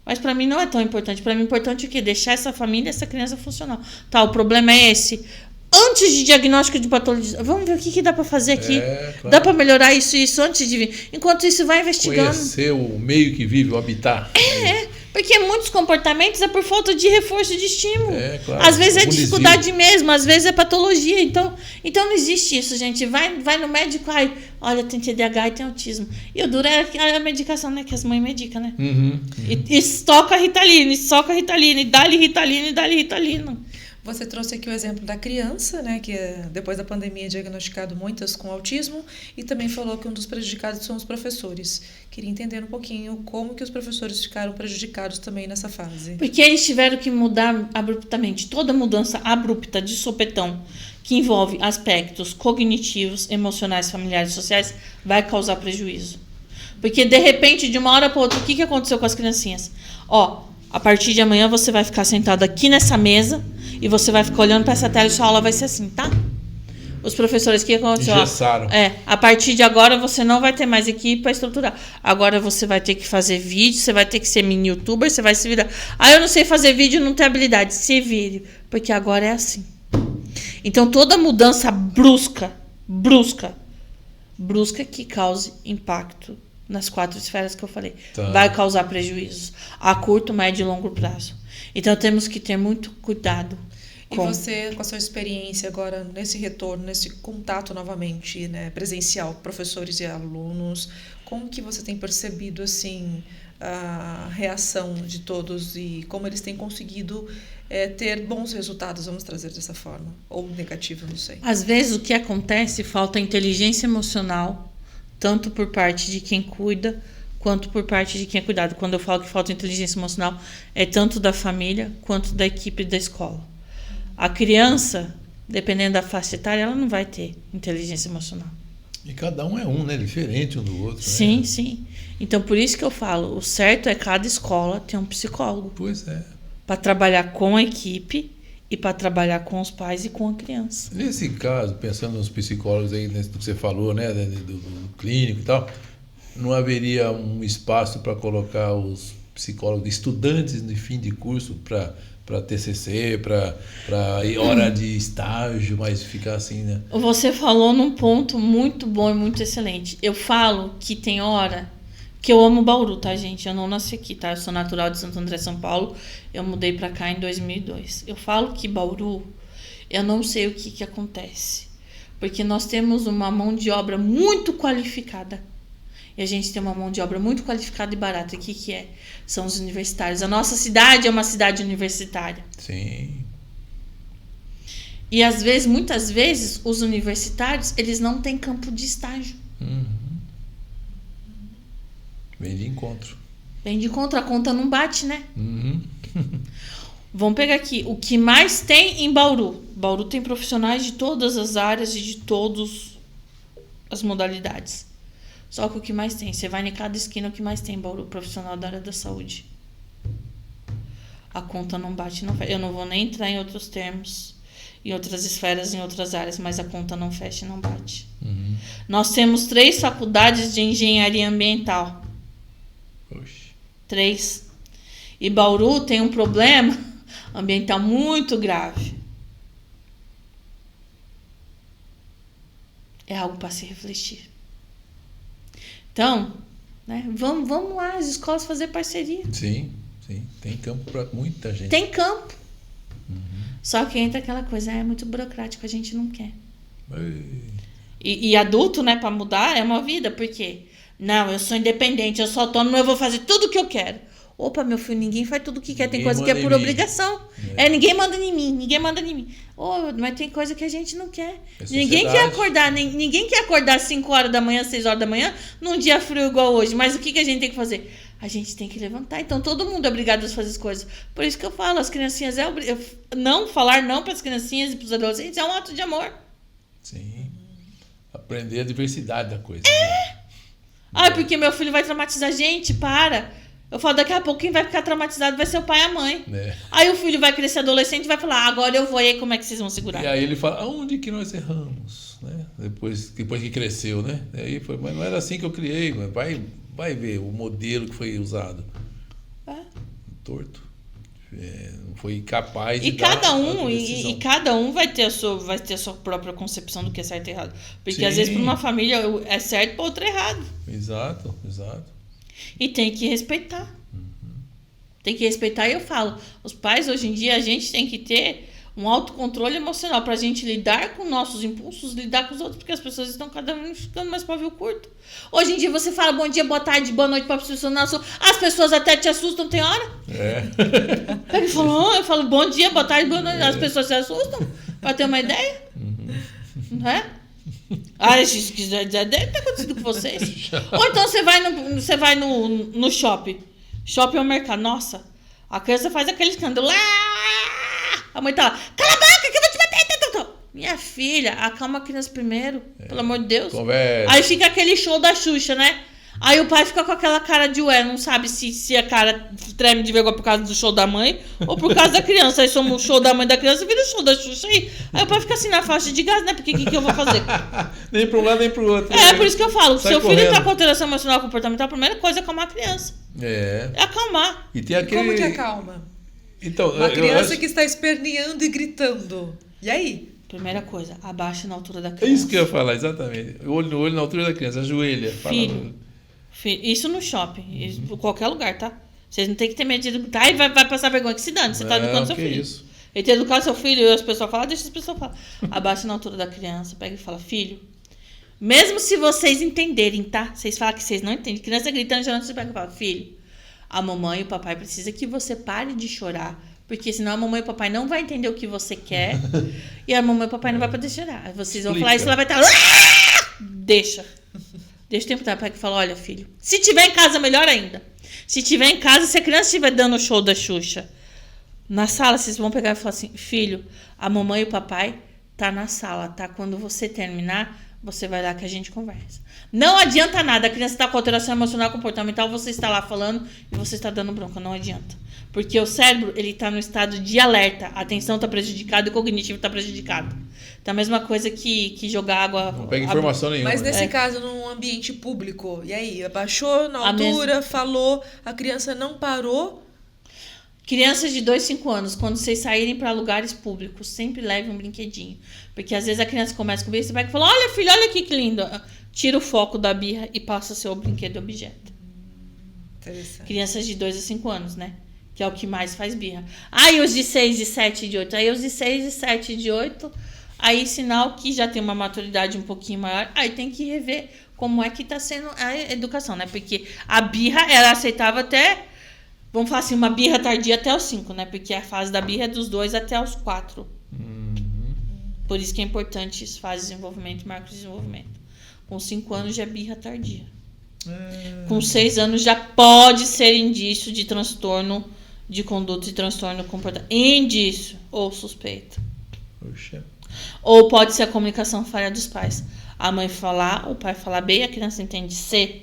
mas para mim não é tão importante. Para mim é importante o quê? Deixar essa família, essa criança funcional. Tá, o problema é esse. Antes de diagnóstico de patologia, vamos ver o que dá para fazer aqui. Claro. Dá para melhorar isso antes de vir. Enquanto isso, vai investigando. Conhecer o meio que vive, o habitat. Porque muitos comportamentos é por falta de reforço de estímulo. Claro. Às vezes é dificuldade mesmo, às vezes é patologia. Então não existe isso, gente. Vai no médico, olha, tem TDAH e tem autismo. E o duro é a medicação, né? Que as mães medicam, né? E estoca a Ritalina, e dá-lhe Ritalina. Você trouxe aqui o exemplo da criança, né, que depois da pandemia é diagnosticado muitas com autismo, e também falou que um dos prejudicados são os professores. Queria entender um pouquinho como que os professores ficaram prejudicados também nessa fase. Porque eles tiveram que mudar abruptamente. Toda mudança abrupta de sopetão que envolve aspectos cognitivos, emocionais, familiares e sociais vai causar prejuízo. Porque, de repente, de uma hora para outra, o que aconteceu com as criancinhas? A partir de amanhã você vai ficar sentado aqui nessa mesa e você vai ficar olhando para essa tela e sua aula vai ser assim, tá? Os professores, o que aconteceu? Engessaram. A partir de agora você não vai ter mais equipe para estruturar. Agora você vai ter que fazer vídeo, você vai ter que ser mini youtuber, você vai se virar. Eu não sei fazer vídeo, não tenho habilidade. Se vire, porque agora é assim. Então toda mudança brusca que cause impacto nas 4 esferas que eu falei, vai causar prejuízos a curto, médio e longo prazo. Então temos que ter muito cuidado. E você, com a sua experiência agora nesse retorno, nesse contato novamente, né, presencial, professores e alunos, como que você tem percebido assim a reação de todos e como eles têm conseguido ter bons resultados, vamos trazer dessa forma, ou negativo, não sei. Às vezes o que acontece, falta inteligência emocional, tanto por parte de quem cuida, quanto por parte de quem é cuidado. Quando eu falo que falta inteligência emocional, é tanto da família, quanto da equipe da escola. A criança, dependendo da faixa etária, ela não vai ter inteligência emocional. E cada um é né? Diferente um do outro. Sim, né? Sim. Então, por isso que eu falo, o certo é cada escola ter um psicólogo. Pois é. Para trabalhar com a equipe e para trabalhar com os pais e com a criança. Nesse caso, pensando nos psicólogos aí, do que você falou, né, do clínico e tal, não haveria um espaço para colocar os psicólogos, estudantes de fim de curso, para TCC, para hora de estágio, mas ficar assim, né? Você falou num ponto muito bom e muito excelente. Eu falo que tem hora que eu amo Bauru, tá, gente? Eu não nasci aqui, tá? Eu sou natural de Santo André, São Paulo. Eu mudei pra cá em 2002. Eu falo que Bauru, eu não sei o que acontece. Porque nós temos uma mão de obra muito qualificada. E a gente tem uma mão de obra muito qualificada e barata. O que é? São os universitários. A nossa cidade é uma cidade universitária. Sim. E às vezes, muitas vezes, os universitários, eles não têm campo de estágio. Vem de encontro. Vem de encontro, a conta não bate, né? Vamos pegar aqui. O que mais tem em Bauru? Bauru tem profissionais de todas as áreas e de todas as modalidades. Só que o que mais tem? Você vai em cada esquina, o que mais tem em Bauru? Profissional da área da saúde. A conta não bate, não fecha. Eu não vou nem entrar em outros termos, em outras esferas, em outras áreas, mas a conta não fecha e não bate. Nós temos 3 faculdades de engenharia ambiental. Oxe. 3. E Bauru tem um problema ambiental muito grave. É algo para se refletir. Então, né, vamos lá, as escolas fazer parceria. Sim. Tem campo para muita gente. Tem campo. Só que entra aquela coisa, é muito burocrático, a gente não quer. E adulto, né, para mudar é uma vida, porque não, eu sou independente, eu sou autônomo, eu vou fazer tudo o que eu quero. Opa, meu filho, ninguém faz tudo o que quer, tem coisa que é por obrigação. Ninguém manda em mim. Mas tem coisa que a gente não quer. Ninguém quer acordar, ninguém quer acordar 5 horas da manhã, 6 horas da manhã, num dia frio igual hoje. Mas o que a gente tem que fazer? A gente tem que levantar. Então, todo mundo é obrigado a fazer as coisas. Por isso que eu falo, as criancinhas não falar não para as criancinhas e para os adolescentes é um ato de amor. Sim. Aprender a diversidade da coisa. Porque meu filho vai traumatizar a gente, para. Eu falo, daqui a pouco quem vai ficar traumatizado vai ser o pai e a mãe. Aí o filho vai crescer adolescente e vai falar, agora eu vou, e aí como é que vocês vão segurar? E aí ele fala, aonde que nós erramos? Né? Depois que cresceu, né? Aí foi, mas não era assim que eu criei, mas vai ver o modelo que foi usado. Torto. Não foi capaz de cada um vai ter a sua própria concepção do que é certo e errado. Porque às vezes para uma família é certo, para outra é errado. Exato. E tem que respeitar. Tem que respeitar, e eu falo, os pais hoje em dia, a gente tem que ter um autocontrole emocional pra gente lidar com nossos impulsos, lidar com os outros, porque as pessoas estão cada vez ficando mais pavio curto. Hoje em dia você fala bom dia, boa tarde, boa noite pra pessoa, as pessoas até te assustam, tem hora? Eu falo bom dia, boa tarde, boa noite, as pessoas se assustam, pra ter uma ideia. Não é? Se quiser dizer, deve ter acontecido com vocês. Ou então você vai no shopping. Shopping é um mercado. Nossa, a criança faz aquele escândalo. A mãe tá lá, cala a boca que eu vou te bater. Minha filha, acalma a criança primeiro, pelo amor de Deus. Conversa. Aí fica aquele show da Xuxa, né? Aí o pai fica com aquela cara de não sabe se a cara treme de vergonha por causa do show da mãe ou por causa da criança. Aí somos o show da mãe da criança, vira o show da Xuxa aí. Aí o pai fica assim na faixa de gás, né? Porque o que eu vou fazer? Nem para um lado, nem para o outro. Por isso que eu falo. Seu filho tá com alteração emocional comportamental, a primeira coisa é acalmar a criança. É acalmar. E tem aquele... Como que acalma? Então, uma criança que está esperneando e gritando. E aí? Primeira coisa, abaixa na altura da criança. É isso que eu ia falar, exatamente. Olho no olho na altura da criança, ajoelha. Filho, isso no shopping, isso em qualquer lugar, tá? Vocês não tem que ter medo de educar. Aí vai passar vergonha, que se dane, você tá educando seu filho. Isso? Ele tem que educar seu filho, e as pessoas falam, deixa as pessoas falar. Abaixa na altura da criança, pega e fala, filho, mesmo se vocês entenderem, tá? Vocês falam que vocês não entendem. Criança gritando, já não se pega e fala, filho, a mamãe e o papai precisam que você pare de chorar. Porque senão a mamãe e o papai não vai entender o que você quer. E a mamãe e o papai não vai poder chorar. Vocês vão falar isso, ela vai estar... Deixa o tempo da pai que fala, olha, filho, se tiver em casa, melhor ainda. Se tiver em casa, se a criança estiver dando o show da Xuxa, na sala, vocês vão pegar e falar assim, filho, a mamãe e o papai tá na sala, tá? Quando você terminar, você vai lá que a gente conversa. Não adianta nada, a criança está com alteração emocional comportamental, você está lá falando e você está dando bronca, não adianta. Porque o cérebro, ele está no estado de alerta, a atenção está prejudicada e o cognitivo está prejudicado. Então, a mesma coisa que jogar água... Não pega informação nenhuma. Mas nesse caso, num ambiente público, e aí? Abaixou na altura, falou, a criança não parou... Crianças de 2, 5 anos, quando vocês saírem para lugares públicos, sempre levem um brinquedinho. Porque às vezes a criança começa com birra, você vai falar, olha filho, olha aqui que lindo. Tira o foco da birra e passa seu brinquedo objeto. Interessante. Crianças de 2 a 5 anos, né? Que é o que mais faz birra. Aí os de 6, de 7, de 8. Aí os de 6, de 7, de 8. Aí sinal que já tem uma maturidade um pouquinho maior. Aí tem que rever como é que tá sendo a educação, né? Porque a birra, ela aceitava até... Vamos falar assim, uma birra tardia até os 5, né? Porque a fase da birra é dos 2 até os 4. Por isso que é importante as fases de desenvolvimento e marcos de desenvolvimento. Com 5 anos já é birra tardia. Com 6 anos já pode ser indício de transtorno de conduta e transtorno comportamental. Indício ou suspeito. Poxa. Ou pode ser a comunicação falha dos pais. A mãe falar, o pai falar B, a criança entende C.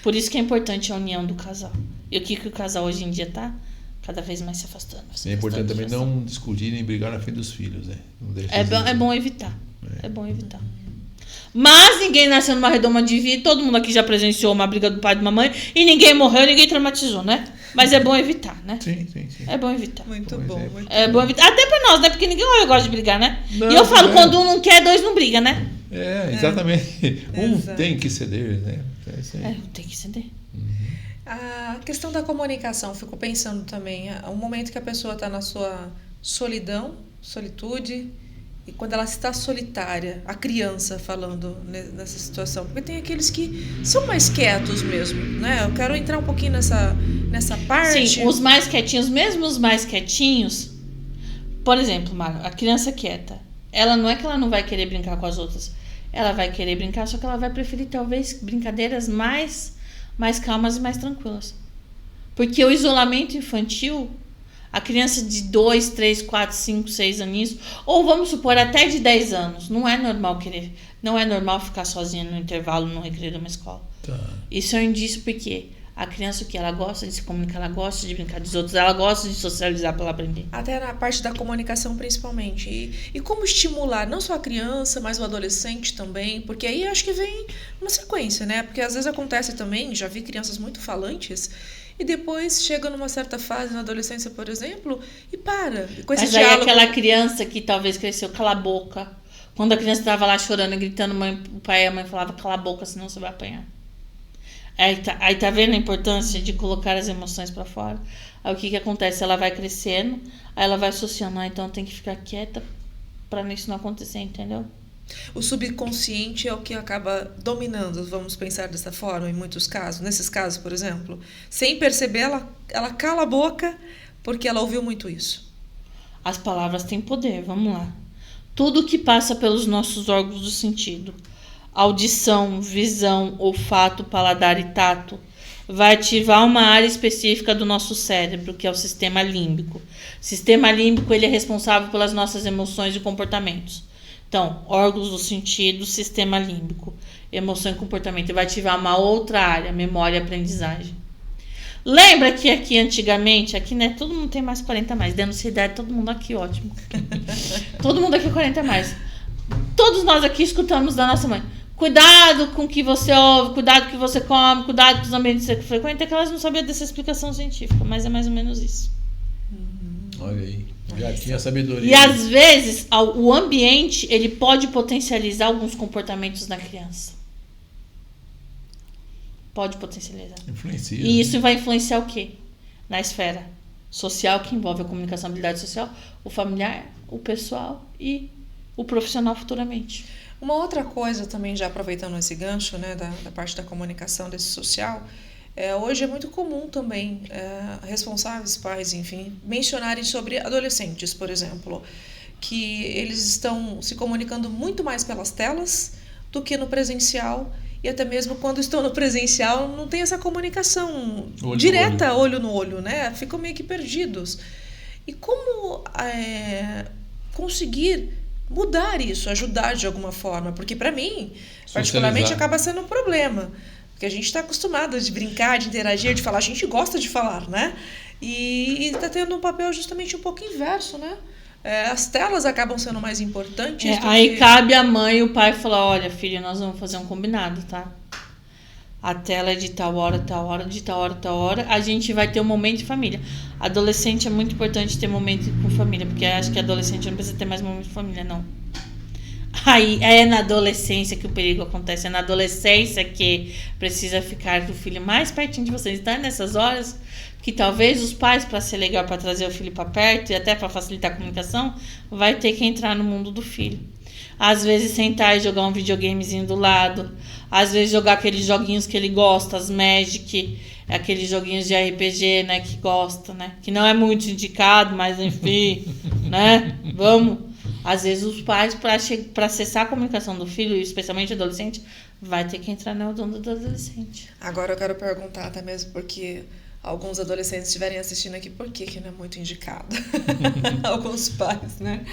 Por isso que é importante a união do casal. E o que o casal hoje em dia tá? Cada vez mais se afastando. É importante também não discutir nem brigar na frente dos filhos, né? É bom evitar. É bom evitar. Mas ninguém nasceu numa redoma de vida. Todo mundo aqui já presenciou uma briga do pai e de uma mãe. E ninguém morreu, ninguém traumatizou, né? Mas é bom evitar, né? Sim. É bom evitar. Muito Bom bom, exemplo. muito É bom evitar. Até pra nós, né? Porque ninguém gosta de brigar, né? Não, E eu falo, não é. quando um não quer, 2 não briga, né? Exatamente. Um Exato. tem que ceder, né? É isso aí. Tem que ceder. A questão da comunicação, fico pensando também, o momento que a pessoa está na sua solidão, solitude, e quando ela está solitária, a criança falando nessa situação, porque tem aqueles que são mais quietos mesmo, né? Eu quero entrar um pouquinho nessa parte. Sim, os mais quietinhos, mesmo os mais quietinhos, por exemplo, Mara, a criança quieta, ela não é que ela não vai querer brincar com as outras, ela vai querer brincar, só que ela vai preferir talvez brincadeiras mais calmas e mais tranquilas. Porque o isolamento infantil, a criança de 2, 3, 4, 5, 6 aninhos, ou vamos supor até de 10 anos, não é normal ficar sozinha no intervalo, no recreio de uma escola. Tá. Isso é um indício porque a criança, o que ela gosta de se comunicar, ela gosta de brincar dos outros, ela gosta de socializar para ela aprender. Até na parte da comunicação, principalmente. E como estimular não só a criança, mas o adolescente também, porque aí acho que vem uma sequência, né? Porque às vezes acontece também, já vi crianças muito falantes, e depois chega numa certa fase na adolescência, por exemplo, e para. E com esse Mas aí diálogo... aquela criança que talvez cresceu, cala a boca. Quando a criança estava lá chorando, gritando, o pai e a mãe falavam, cala a boca, senão você vai apanhar. Aí tá vendo a importância de colocar as emoções para fora? Aí o que acontece? Ela vai crescendo, aí ela vai associando, então tem que ficar quieta para isso não acontecer, entendeu? O subconsciente é o que acaba dominando, vamos pensar dessa forma, em muitos casos. Nesses casos, por exemplo, sem perceber, ela cala a boca porque ela ouviu muito isso. As palavras têm poder, vamos lá. Tudo que passa pelos nossos órgãos do sentido, audição, visão, olfato, paladar e tato, vai ativar uma área específica do nosso cérebro, que é o sistema límbico. O sistema límbico ele é responsável pelas nossas emoções e comportamentos. Então, órgãos do sentido, sistema límbico, emoção e comportamento. Vai ativar uma outra área, memória e aprendizagem. Lembra que aqui antigamente, aqui né, todo mundo tem mais 40 a mais, dando idade, todo mundo aqui, ótimo. Todo mundo aqui 40 a mais. Todos nós aqui escutamos da nossa mãe. Cuidado com o que você ouve, cuidado com o que você come, cuidado com os ambientes que você frequenta, que elas não sabiam dessa explicação científica, mas é mais ou menos isso. Olha aí, já tinha sabedoria. E às vezes o ambiente ele pode potencializar alguns comportamentos na criança. Pode potencializar. Influencia. E isso vai influenciar o quê? Na esfera social, que envolve a comunicação, a habilidade social, o familiar, o pessoal e o profissional futuramente. Uma outra coisa também, já aproveitando esse gancho, né, da parte da comunicação, desse social, hoje é muito comum também responsáveis, pais, enfim, mencionarem sobre adolescentes, por exemplo, que eles estão se comunicando muito mais pelas telas do que no presencial, e até mesmo quando estão no presencial não tem essa comunicação direta, olho no olho, né? Ficam meio que perdidos. E como conseguir mudar isso, ajudar de alguma forma? Porque para mim, particularmente, acaba sendo um problema. Porque a gente está acostumado de brincar, de interagir, de falar. A gente gosta de falar, né? E está tendo um papel justamente um pouco inverso, né? As telas acabam sendo mais importantes. Aí cabe a mãe e o pai falar, olha, filho, nós vamos fazer um combinado, tá? A tela é de tal hora, tal hora, de tal hora, tal hora. A gente vai ter um momento de família. Adolescente é muito importante ter momento com família, porque acho que adolescente não precisa ter mais momento de família, não. Aí é na adolescência que o perigo acontece. É na adolescência que precisa ficar com o filho mais pertinho de vocês. Então é nessas horas que talvez os pais, para ser legal, para trazer o filho para perto e até para facilitar a comunicação, vai ter que entrar no mundo do filho. Às vezes sentar e jogar um videogamezinho do lado. Às vezes jogar aqueles joguinhos que ele gosta, as Magic, aqueles joguinhos de RPG, né, que gosta, né? Que não é muito indicado, mas enfim, né? Vamos. Às vezes os pais, para acessar a comunicação do filho, especialmente adolescente, vai ter que entrar no mundo do adolescente. Agora eu quero perguntar, até mesmo porque alguns adolescentes estiverem assistindo aqui, por que não é muito indicado? Alguns pais, né?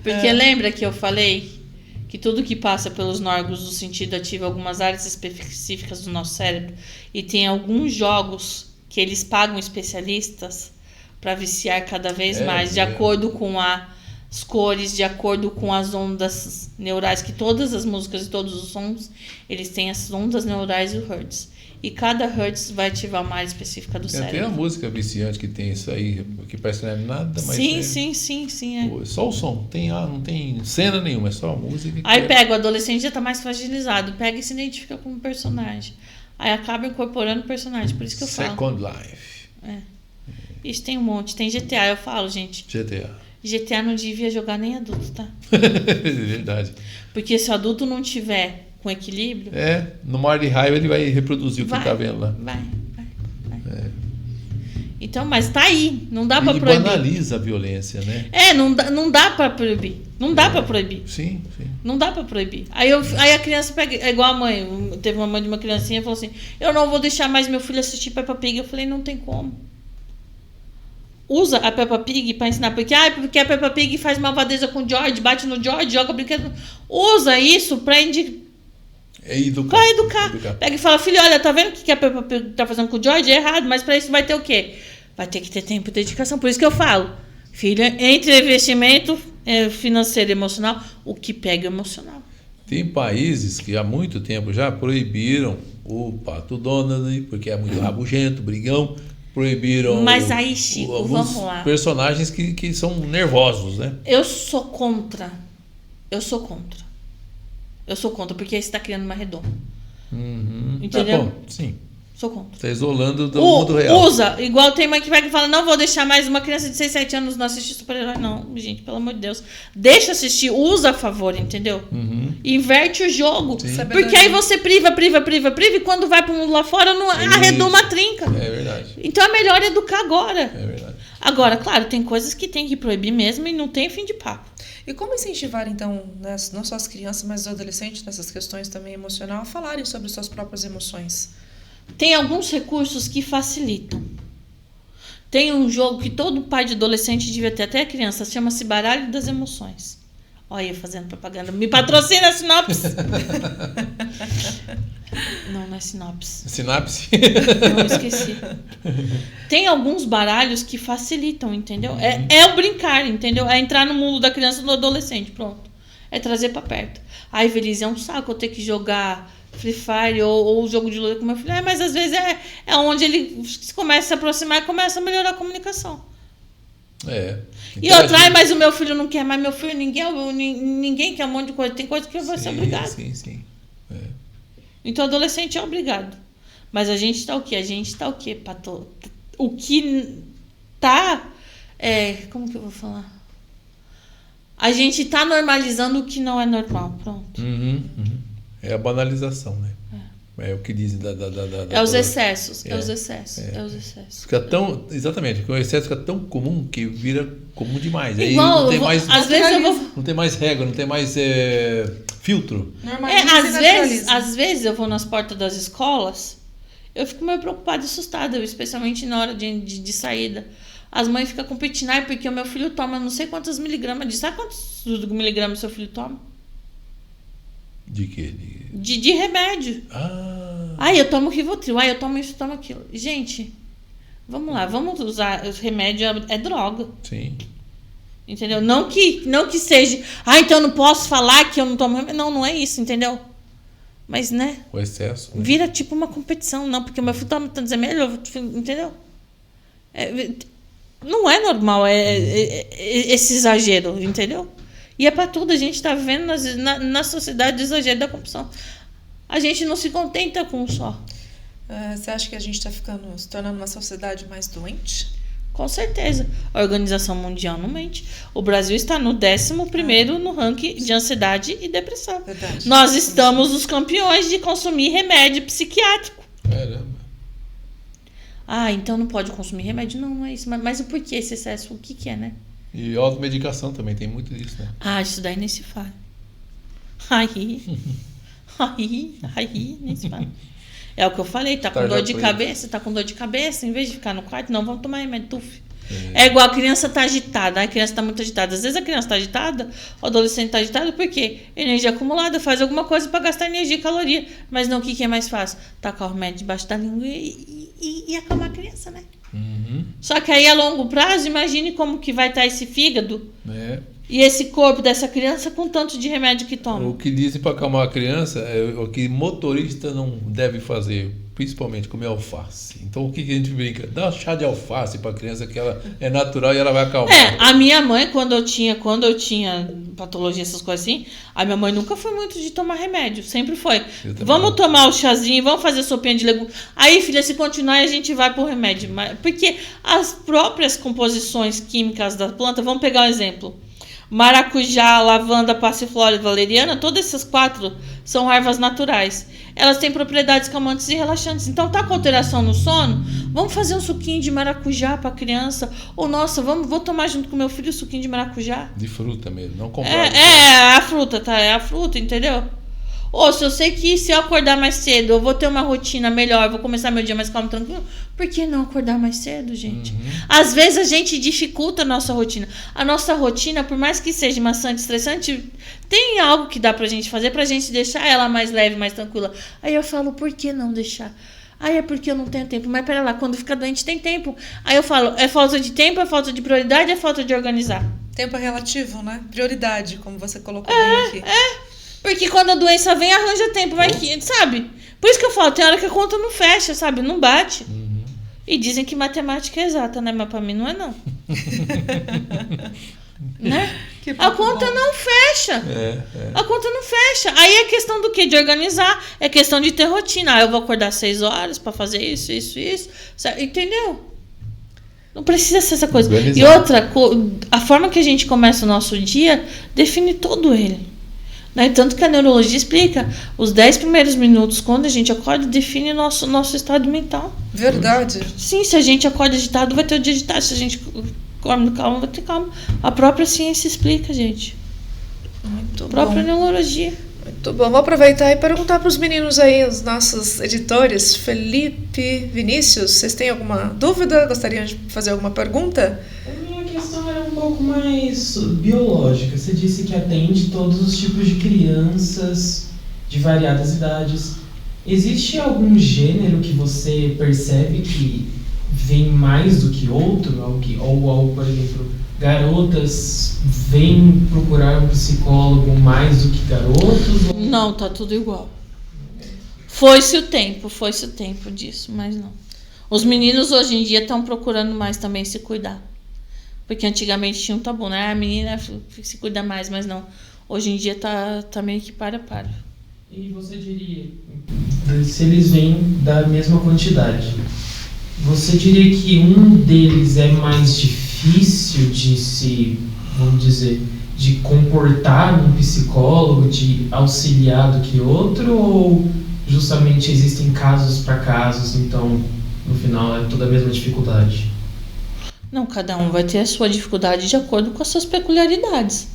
Porque lembra que eu falei que tudo que passa pelos órgãos do sentido ativa algumas áreas específicas do nosso cérebro, e tem alguns jogos que eles pagam especialistas para viciar cada vez mais, de acordo com as cores, de acordo com as ondas neurais, que todas as músicas e todos os sons, eles têm as ondas neurais e o hertz. E cada hertz vai ativar uma área específica do cérebro. Tem a música viciante que tem isso aí, que parece que não é nada, mas sim. É só o som, não tem cena nenhuma, é só a música. Aí pega, o adolescente já tá mais fragilizado, pega e se identifica como personagem. Aí acaba incorporando o personagem, por isso que eu falo. Second Life. Isso tem um monte, tem GTA, eu falo, gente. GTA não devia jogar nem adulto, tá? É verdade. Porque se o adulto não tiver com equilíbrio... no mar de raiva ele vai reproduzir o que tá vendo lá. Vai. Então, mas tá aí, não dá pra proibir. E banaliza a violência, né? Não dá pra proibir. Não dá pra proibir. Sim. Não dá pra proibir. Aí a criança pega, é igual a mãe, teve uma mãe de uma criancinha e falou assim, eu não vou deixar mais meu filho assistir Peppa Pig. Eu falei, não tem como. Usa a Peppa Pig pra ensinar, porque a Peppa Pig faz malvadeza com o George, bate no George, joga brinquedo. Usa isso pra educar. Pega e fala, filho, olha, tá vendo o que a Peppa Pig tá fazendo com o George? É errado, mas pra isso vai ter o quê? Vai ter que ter tempo e dedicação. Por isso que eu falo, filha, entre investimento financeiro e emocional, o que pega é emocional. Tem países que há muito tempo já proibiram o Pato Donald, porque é muito rabugento, brigão. Proibiram. Mas aí, Chico, vamos lá. Personagens que são nervosos, né? Eu sou contra, porque aí você está criando uma redoma. Entendeu? Bom, sim. Sou contra. Está isolando do mundo real. Usa, igual tem mãe que vai e fala, não vou deixar mais uma criança de 6, 7 anos não assistir super-herói. Não, gente, pelo amor de Deus. Deixa assistir, usa a favor, entendeu? Inverte o jogo. Sim. Porque aí você priva, e quando vai pro mundo lá fora, a redoma trinca. É verdade. Então é melhor educar agora. É verdade. Agora, claro, tem coisas que tem que proibir mesmo e não tem fim de papo. E como incentivar, então, né, não só as crianças, mas os adolescentes, nessas questões também emocionais, a falarem sobre suas próprias emoções? Tem alguns recursos que facilitam. Tem um jogo que todo pai de adolescente devia ter, até a criança, chama-se Baralho das Emoções. Olha eu fazendo propaganda. Me patrocina a Sinopse. Não é Sinopse. Sinapse? Não, esqueci. Tem alguns baralhos que facilitam, entendeu? É o brincar, entendeu? É entrar no mundo da criança e do adolescente, pronto. É trazer pra perto. Aí, Velize, é um saco eu ter que jogar Free Fire ou jogo de luta com meu filho. Mas às vezes é onde ele começa a se aproximar e começa a melhorar a comunicação. E outra, mas o meu filho não quer mais. Meu filho, ninguém quer um monte de coisa. Tem coisa que vai ser obrigado. Sim. Então, adolescente é obrigado. Mas a gente tá o quê? Pato? O que tá... como que eu vou falar? A gente tá normalizando o que não é normal. Pronto. É a banalização, né? É o que dizem os excessos. É os excessos. Fica tão... Exatamente. Porque o excesso fica tão comum que vira comum demais. Aí igual, não tem mais... Às vezes eu vou... Não tem mais regra, não tem mais filtro. Às vezes eu vou nas portas das escolas, eu fico meio preocupada e assustada, especialmente na hora de saída. As mães ficam competindo, porque o meu filho toma não sei quantos miligramas. Sabe quantos miligramas seu filho toma? De quê? De remédio. Eu tomo Rivotril, eu tomo isso, tomo aquilo. Gente, vamos lá, vamos usar remédio, é droga. Sim. Entendeu? Não que seja, então eu não posso falar que eu não tomo remédio. Não é isso, entendeu? Mas, né? O excesso. Né? Vira tipo uma competição. Não, porque o meu filho tá dizendo melhor, entendeu? Não é normal esse exagero, entendeu? E é pra tudo. A gente tá vivendo na sociedade do exagero da corrupção. A gente não se contenta com um só. Você acha que a gente está se tornando uma sociedade mais doente? Com certeza. A Organização Mundial não mente. O Brasil está no 11º no ranking de ansiedade e depressão. Verdade. Nós estamos os campeões de consumir remédio psiquiátrico. Caramba. Então não pode consumir remédio? Não é isso. Mas o porquê esse excesso? O que é, né? E automedicação também, tem muito disso, né? Isso daí nem se fala. Nem se fala. É o que eu falei, tá com dor de cabeça, em vez de ficar no quarto, não, vamos tomar remédio, tuf. É igual a criança tá agitada, a criança tá muito agitada. Às vezes a criança tá agitada, o adolescente tá agitado, por quê? Energia acumulada, faz alguma coisa para gastar energia e caloria. Mas não, o que é mais fácil? Tacar o remédio debaixo da língua e acalmar a criança, né? Uhum. Só que aí a longo prazo, imagine como que vai estar esse fígado e esse corpo dessa criança com tanto de remédio que toma. O que dizem para acalmar a criança é o que motorista não deve fazer, principalmente comer alface. Então o que a gente brinca? Dá um chá de alface para a criança que ela é natural e ela vai acalmar. A minha mãe, quando eu tinha patologia, essas coisas assim, a minha mãe nunca foi muito de tomar remédio, sempre foi. Vamos tomar o chazinho, vamos fazer sopinha de legumes. Aí, filha, se continuar, a gente vai pro remédio. Porque as próprias composições químicas da planta, vamos pegar um exemplo. Maracujá, lavanda, passiflora e valeriana, todas essas 4 são ervas naturais. Elas têm propriedades calmantes e relaxantes. Então, tá com alteração no sono? Vamos fazer um suquinho de maracujá para a criança. Ou, nossa, vou tomar junto com meu filho o suquinho de maracujá. De fruta mesmo, não comprar. A fruta, tá? É a fruta, entendeu? Ou se eu sei que se eu acordar mais cedo, eu vou ter uma rotina melhor, vou começar meu dia mais calmo, tranquilo, por que não acordar mais cedo, gente? Às vezes a gente dificulta a nossa rotina. A nossa rotina, por mais que seja maçante, estressante, tem algo que dá pra gente fazer pra gente deixar ela mais leve, mais tranquila. Aí eu falo, por que não deixar? É porque eu não tenho tempo. Mas pera lá, quando fica doente tem tempo. Aí eu falo, é falta de tempo, é falta de prioridade, é falta de organizar? Tempo é relativo, né? Prioridade, como você colocou bem aqui. Porque quando a doença vem, arranja tempo, vai que, sabe? Por isso que eu falo, tem hora que a conta não fecha, sabe? Não bate. E dizem que matemática é exata, né? Mas pra mim não é, não. Né? A conta não fecha. A conta não fecha. Aí é questão do quê? De organizar. É questão de ter rotina. Eu vou acordar 6 horas pra fazer isso. Sabe? Entendeu? Não precisa ser essa coisa. Organizar. E outra, a forma que a gente começa o nosso dia define todo ele. Né? Tanto que a neurologia explica, os 10 primeiros minutos, quando a gente acorda, define nosso estado mental. Verdade. Sim, se a gente acorda agitado, vai ter o dia agitado. Se a gente acorda calmo, vai ter calma. A própria ciência explica, gente. Muito bom. A própria neurologia. Muito bom. Vou aproveitar e perguntar para os meninos aí, os nossos editores, Felipe, Vinícius, vocês têm alguma dúvida? Gostariam de fazer alguma pergunta? A questão era um pouco mais biológica. Você disse que atende todos os tipos de crianças de variadas idades. Existe algum gênero que você percebe que vem mais do que outro? Ou, por exemplo, garotas vêm procurar um psicólogo mais do que garotos? Não, tá tudo igual. Foi-se o tempo disso, mas não. Os meninos hoje em dia estão procurando mais também se cuidar. Porque antigamente tinha um tabu, né? A menina se cuida mais, mas não. Hoje em dia tá meio que para. E você diria, se eles vêm da mesma quantidade, você diria que um deles é mais difícil de se, vamos dizer, de comportar um psicólogo, de auxiliar do que outro? Ou justamente existem casos para casos, então no final é toda a mesma dificuldade? Não, cada um vai ter a sua dificuldade de acordo com as suas peculiaridades.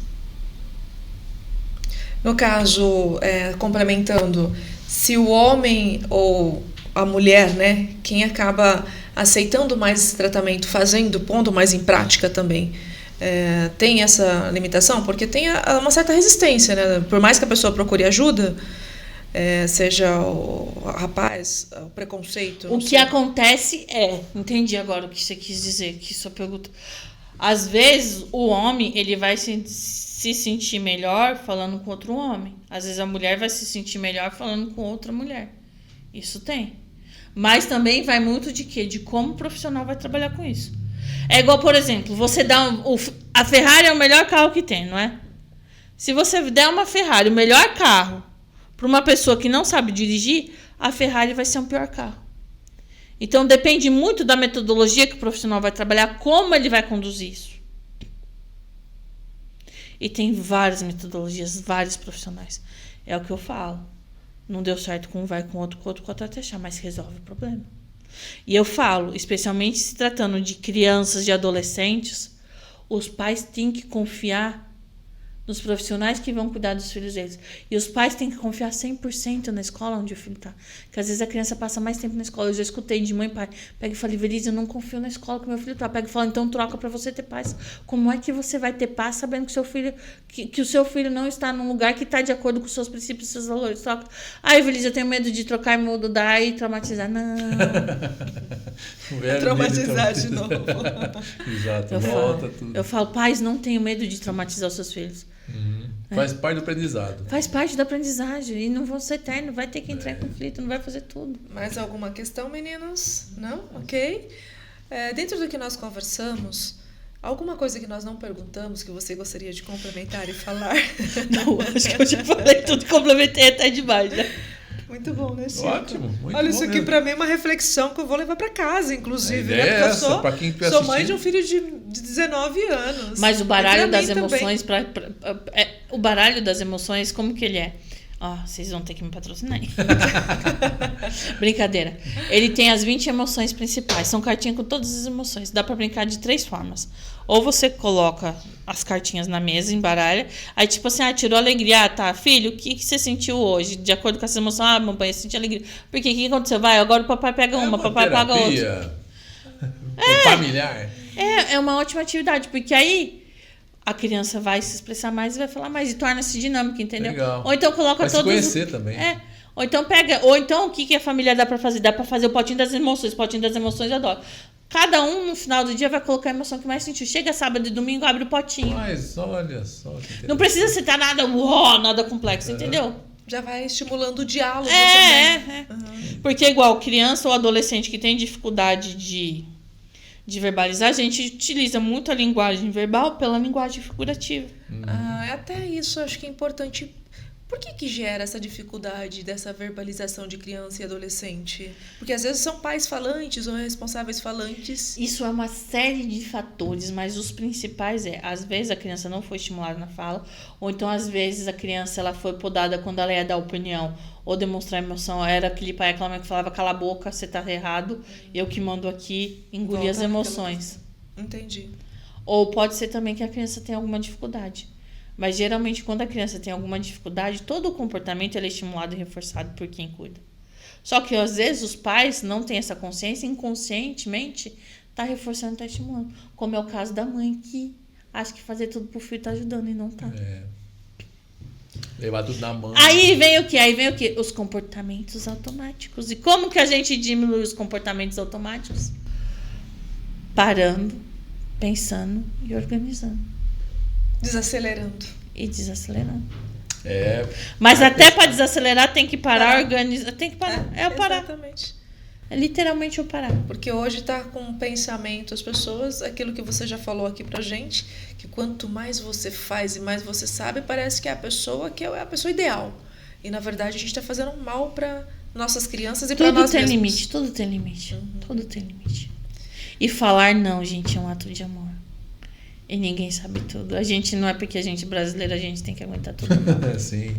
No caso, complementando, se o homem ou a mulher, né, quem acaba aceitando mais esse tratamento, pondo mais em prática também, tem essa limitação? Porque tem uma certa resistência, né? Por mais que a pessoa procure ajuda, seja o rapaz, o preconceito. O que acontece entendi agora o que você quis dizer, que sua pergunta. Às vezes o homem ele vai se se sentir melhor falando com outro homem. Às vezes a mulher vai se sentir melhor falando com outra mulher. Isso tem. Mas também vai muito de quê? De como o profissional vai trabalhar com isso. É igual, por exemplo, você dá a Ferrari é o melhor carro que tem, não é? Se você der uma Ferrari, o melhor carro, para uma pessoa que não sabe dirigir, a Ferrari vai ser um pior carro. Então depende muito da metodologia que o profissional vai trabalhar, como ele vai conduzir isso. E tem várias metodologias, vários profissionais. É o que eu falo. Não deu certo com um, vai com outro até achar, mas resolve o problema. E eu falo, especialmente se tratando de crianças e adolescentes, os pais têm que confiar nos profissionais que vão cuidar dos filhos deles. E os pais têm que confiar 100% na escola onde o filho está. Porque às vezes a criança passa mais tempo na escola. Eu já escutei de mãe e pai. Pega e fala, Ivelise, eu não confio na escola que meu filho está. Pega e fala, então troca para você ter paz. Como é que você vai ter paz sabendo que, que o seu filho não está num lugar que está de acordo com os seus princípios e seus valores? Troca. Ah, Ivelise, eu tenho medo de trocar e mudar e traumatizar. Não. Traumatizar de novo. Exato. Eu falo, pais, não tenham medo de traumatizar os seus filhos. Faz parte do aprendizado. Faz parte da aprendizagem. E não vão ser eterno, vai ter que entrar em conflito, não vai fazer tudo. Mais alguma questão, meninos? Não? Ok. Dentro do que nós conversamos, alguma coisa que nós não perguntamos que você gostaria de complementar e falar? Não, acho que eu já falei tudo, complementei até demais, né? Muito bom, né, Chico? Ótimo, muito Olha, bom isso aqui mesmo. pra mim é uma reflexão que eu vou levar pra casa, inclusive. A ideia Porque é essa, eu pra quem estiver sou mãe assistindo. de um filho de 19 anos. Mas o baralho E pra das mim também. emoções, o baralho das emoções, como que ele é? Vocês vão ter que me patrocinar aí. Brincadeira. Ele tem as 20 emoções principais. São cartinhas com todas as emoções. Dá pra brincar de 3 formas. Ou você coloca as cartinhas na mesa, embaralha. Aí, tipo assim, tirou alegria. Tá, filho, o que você sentiu hoje? De acordo com essa emoção, mamãe, eu senti alegria. Por quê? O que aconteceu? Vai, agora o papai pega uma, papai paga outra. Familiar. É uma ótima atividade, porque aí a criança vai se expressar mais e vai falar mais e torna-se dinâmica, entendeu? Legal. Ou então coloca Vai se todos. conhecer também. Ou então pega. Ou então o que a família dá pra fazer? Dá pra fazer o potinho das emoções. O potinho das emoções eu adoro. Cada um no final do dia vai colocar a emoção que mais sentiu. Chega sábado e domingo, abre o potinho. Mas olha só. Não precisa citar nada complexo, entendeu? Já vai estimulando o diálogo também. Porque igual criança ou adolescente que tem dificuldade de verbalizar, a gente utiliza muito a linguagem verbal pela linguagem figurativa. Até isso eu acho que é importante. Por que gera essa dificuldade dessa verbalização de criança e adolescente? Porque às vezes são pais falantes ou responsáveis falantes. Isso é uma série de fatores, mas os principais às vezes a criança não foi estimulada na fala, ou então às vezes a criança ela foi podada quando ela ia dar opinião ou demonstrar emoção. Era aquele pai, aquela mãe que falava, cala a boca, você tá errado, eu que mando aqui, engolir as emoções. Entendi. Ou pode ser também que a criança tenha alguma dificuldade. Mas geralmente quando a criança tem alguma dificuldade, todo o comportamento ele é estimulado e reforçado por quem cuida. Só que às vezes os pais não têm essa consciência, inconscientemente tá reforçando, tá estimulando. Como é o caso da mãe que acha que fazer tudo pro filho tá ajudando e não tá. Levar tudo na mão. Aí vem o quê? Os comportamentos automáticos. E como que a gente diminui os comportamentos automáticos? Parando, pensando e organizando. Desacelerando. E desacelerando. Mas até para desacelerar tem que parar, organizar. Tem que parar. É o parar. Exatamente. É literalmente o parar. Porque hoje tá com um pensamento as pessoas, aquilo que você já falou aqui pra gente, que quanto mais você faz e mais você sabe, parece que é a pessoa que é a pessoa ideal. E na verdade a gente tá fazendo um mal para nossas crianças e para nós mesmos. Tudo tem limite. Tudo tem limite. E falar não, gente, é um ato de amor. E ninguém sabe tudo. A gente não é porque a gente é brasileiro, a gente tem que aguentar tudo. Sim.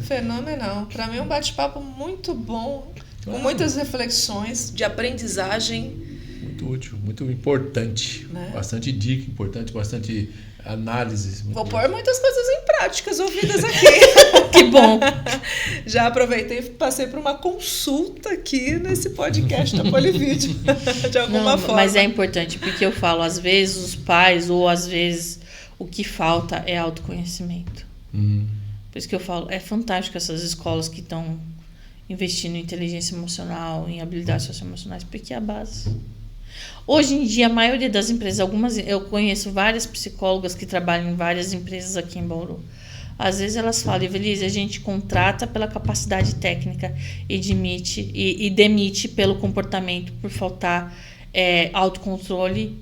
Fenomenal. Para mim é um bate-papo muito bom, com muitas reflexões de aprendizagem. Muito útil, muito importante. Né? Bastante dica importante, bastante análise. Vou pôr muitas coisas em práticas ouvidas aqui. Que bom. Já aproveitei e passei por uma consulta aqui nesse podcast da Polivídeo, de alguma forma. Mas é importante, porque eu falo, às vezes os pais, ou às vezes o que falta é autoconhecimento. Por isso que eu falo, é fantástico essas escolas que estão investindo em inteligência emocional, em habilidades socioemocionais, porque é a base. Hoje em dia, a maioria das empresas, eu conheço várias psicólogas que trabalham em várias empresas aqui em Bauru. Às vezes elas falam, Evelise, a gente contrata pela capacidade técnica e demite pelo comportamento, por faltar autocontrole,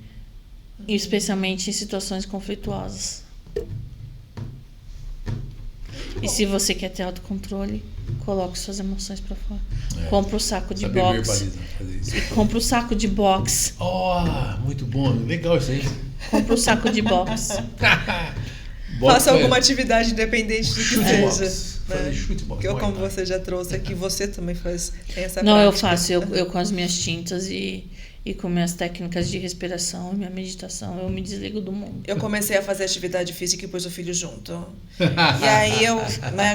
especialmente em situações conflituosas. E se você quer ter autocontrole, coloque suas emoções para fora. Compra o saco de boxe. Compra o saco de boxe. Muito bom. Legal isso aí. Compra o saco de boxe. Faça alguma atividade independente do que seja. Fazer chutebox. Que como você já trouxe aqui, você também tem essa Não, prática. eu faço. Eu com as minhas tintas e com minhas técnicas de respiração e minha meditação, eu me desligo do mundo. Eu comecei a fazer atividade física e pus o filho junto. E aí eu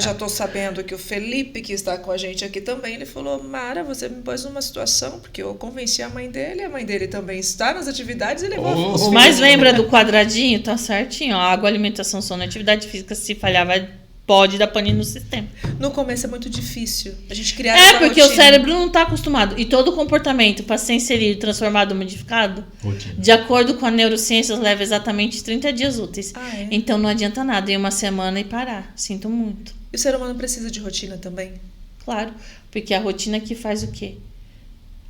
já estou sabendo que o Felipe, que está com a gente aqui também, ele falou, Mara, você me pôs numa situação, porque eu convenci a mãe dele também está nas atividades e levou os filhos. Mas lembra do quadradinho? Tá certinho. Ó, água, alimentação, sono, atividade física, se falhar, pode dar pane no sistema. No começo é muito difícil. A gente criar essa porque rotina. o cérebro não está acostumado. E todo comportamento, para ser inserido, transformado, modificado, de acordo com a neurociência, leva exatamente 30 dias úteis. Então não adianta nada ir uma semana e parar. Sinto muito. E o ser humano precisa de rotina também? Claro, porque a rotina que faz o quê?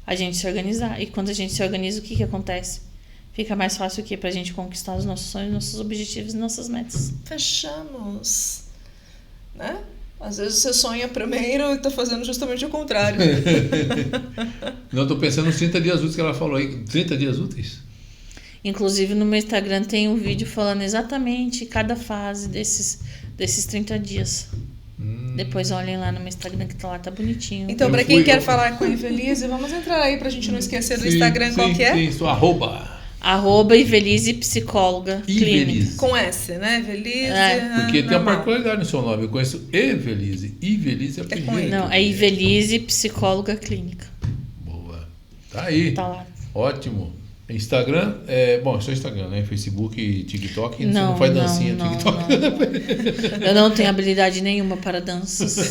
A gente se organizar. E quando a gente se organiza, o que acontece? Fica mais fácil o quê? Pra gente conquistar os nossos sonhos, nossos objetivos e nossas metas. Fechamos. Né? Às vezes você sonha primeiro e está fazendo justamente o contrário. Não, estou pensando nos 30 dias úteis que ela falou aí. 30 dias úteis? Inclusive no meu Instagram tem um vídeo falando exatamente cada fase desses 30 dias. Depois olhem lá no meu Instagram que tá bonitinho. Então, para quem quer falar com a Evelise, vamos entrar aí para a gente não esquecer do Instagram, qual que é? Sim, sua @ Evelise Psicóloga Clínica. Com S, né? Evelise. Porque tem uma particularidade no seu nome. Eu conheço Evelise. Evelise é primeiro. Não, é Evelise Psicóloga Clínica. Boa. Tá aí. Tá lá. Ótimo. Instagram, é só Instagram, né? Facebook e TikTok. Você Não não faz dancinha no TikTok. Não. Eu não tenho habilidade nenhuma para danças. Eu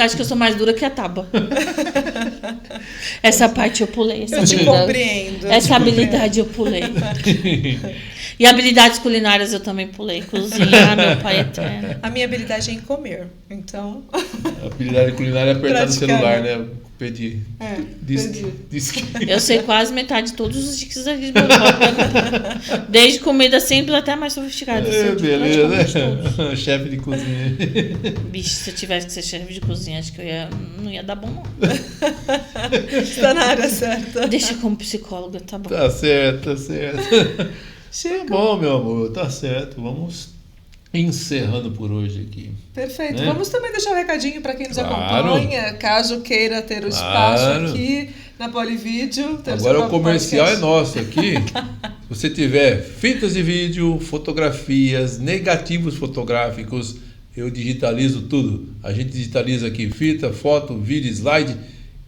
acho que eu sou mais dura que a tábua. Essa parte eu pulei. Eu te compreendo. Essa habilidade eu pulei. E habilidades culinárias eu também pulei. Cozinhar, meu pai eterno. A minha habilidade é em comer, então... A habilidade culinária é apertar no celular, né? Pedir. Disque. Eu sei quase metade de todos os disques aqui de meu pai. Desde comida simples até mais sofisticada. Beleza, né? Chefe de cozinha. Bicho, se eu tivesse que ser chefe de cozinha, acho que não ia dar bom, não. Está na área certa. Deixa como psicóloga, tá bom. Tá certo. Tá bom, meu amor, tá certo. Vamos encerrando por hoje aqui. Perfeito. Né? Vamos também deixar um recadinho para quem nos acompanha, caso queira ter o espaço aqui na Polivídeo. Agora o comercial é nosso aqui. Se você tiver fitas de vídeo, fotografias, negativos fotográficos, eu digitalizo tudo. A gente digitaliza aqui fita, foto, vídeo, slide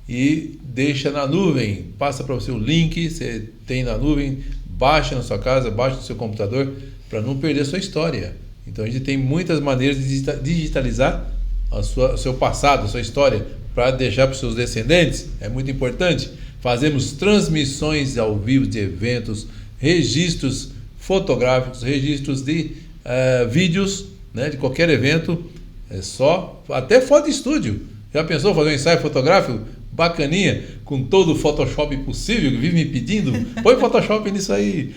e deixa na nuvem. Passa para você o link, você tem na nuvem, baixa na sua casa, baixa no seu computador para não perder a sua história. Então a gente tem muitas maneiras de digitalizar o seu passado, a sua história, para deixar para os seus descendentes. É muito importante. Fazemos transmissões ao vivo de eventos, registros fotográficos, registros de vídeos, né, de qualquer evento. Até foto de estúdio. Já pensou fazer um ensaio fotográfico bacaninha, com todo o Photoshop possível, que vive me pedindo? Põe Photoshop nisso aí.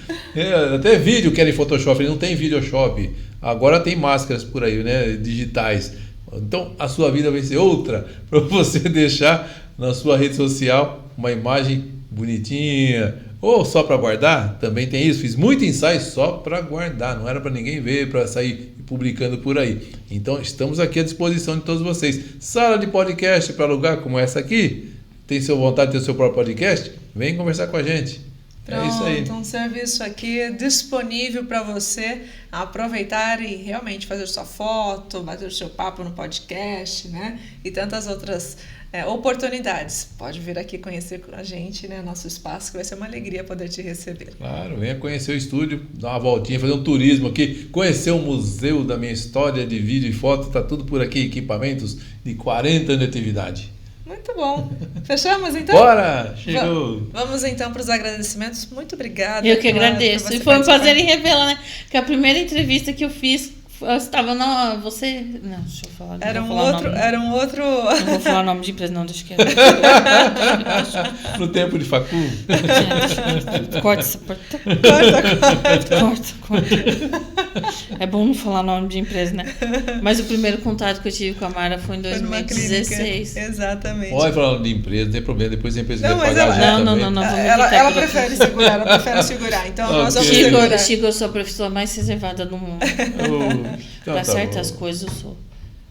Até vídeo querem Photoshop, não tem Videoshop. Agora tem máscaras por aí, né, digitais. Então a sua vida vai ser outra, para você deixar na sua rede social uma imagem bonitinha, ou só para guardar, também tem isso. Fiz muito ensaio só para guardar, não era para ninguém ver, para sair publicando por aí. Então estamos aqui à disposição de todos vocês. Sala de podcast para lugar como essa aqui, tem sua vontade de ter seu próprio podcast? Vem conversar com a gente. Pronto, é isso aí. Um serviço aqui disponível para você aproveitar e realmente fazer sua foto, bater o seu papo no podcast, né? E tantas outras oportunidades. Pode vir aqui conhecer a gente, né? Nosso espaço, que vai ser uma alegria poder te receber. Claro, venha conhecer o estúdio, dar uma voltinha, fazer um turismo aqui, conhecer o museu da minha história de vídeo e foto, tá tudo por aqui, equipamentos de 40 anos de atividade. Muito bom. Fechamos então? Bora! Chegou! Vamos então para os agradecimentos. Muito obrigada. Eu que Clara, agradeço. por E você foi um participar. prazer em revê-la, né? Que a primeira entrevista que eu fiz, eu estava na. Você. Não, deixa eu falar. Era não um vou falar outro. nome, Era um outro. não vou falar nome de empresa, não, deixa que No tempo de facu? Corta essa parte. Corta. É bom não falar nome de empresa, né? Mas o primeiro contato que eu tive com a Mara foi em Foi numa 2016. clínica. Exatamente. Pode falar de empresa, não tem problema. Depois a empresa Não, vai mas pagar a gente Não, também. vamos Ela evitar prefere segurar, ela prefere segurar. Então nós vamos Ok. segurar. Chico, eu sou a professora mais reservada do mundo. Então Pra tá certas bom. coisas eu sou.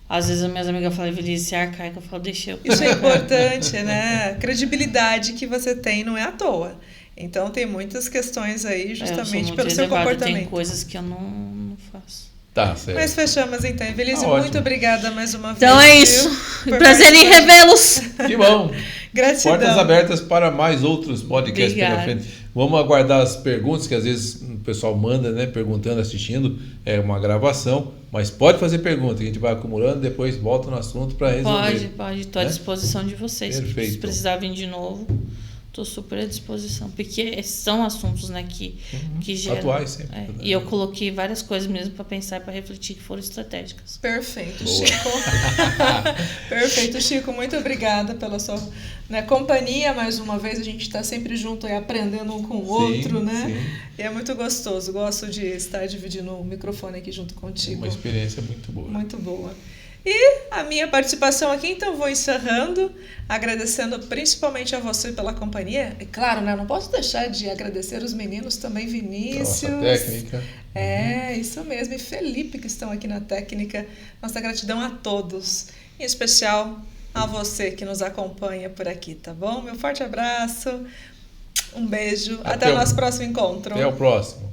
Às vezes as minhas amigas falam, Evelise, você é arcaica, eu falo, deixa eu. Isso é importante, né? A credibilidade que você tem não é à toa. Então tem muitas questões aí Eu sou justamente muito pelo seu reservada, comportamento. tem coisas que eu não faço. Tá, certo. Mas fechamos então. Evelise, Tá muito ótimo. obrigada mais uma Então vez. é viu? isso. Por Prazer em participar. revê-los. Que bom. Gratidão. Portas abertas para mais outros podcasts pela Obrigada. frente. Vamos aguardar as perguntas, que às vezes o pessoal manda, né? Perguntando, assistindo. É uma gravação, mas pode fazer pergunta, que a gente vai acumulando, depois volta no assunto para resolver. Pode. Estou à Né? disposição de vocês. Perfeito. Se precisar vir de novo, estou super à disposição. Porque são assuntos, né, que geram. Atuais sempre. É, e eu coloquei várias coisas mesmo para pensar e para refletir que foram estratégicas. Perfeito, Boa. Chico. Perfeito, Chico. Muito obrigada pela sua companhia. Mais uma vez, a gente está sempre junto e aprendendo um com o outro, né? Sim. E é muito gostoso. Gosto de estar dividindo o microfone aqui junto contigo. Uma experiência muito boa. Muito boa. E a minha participação aqui, então, vou encerrando, agradecendo principalmente a você pela companhia. E claro, né? Não posso deixar de agradecer os meninos também, Vinícius. Nossa técnica. É, isso mesmo. E Felipe, que estão aqui na técnica. Nossa gratidão a todos. Em especial a você que nos acompanha por aqui, tá bom? Meu forte abraço. Um beijo. Até o nosso próximo encontro. Até o próximo.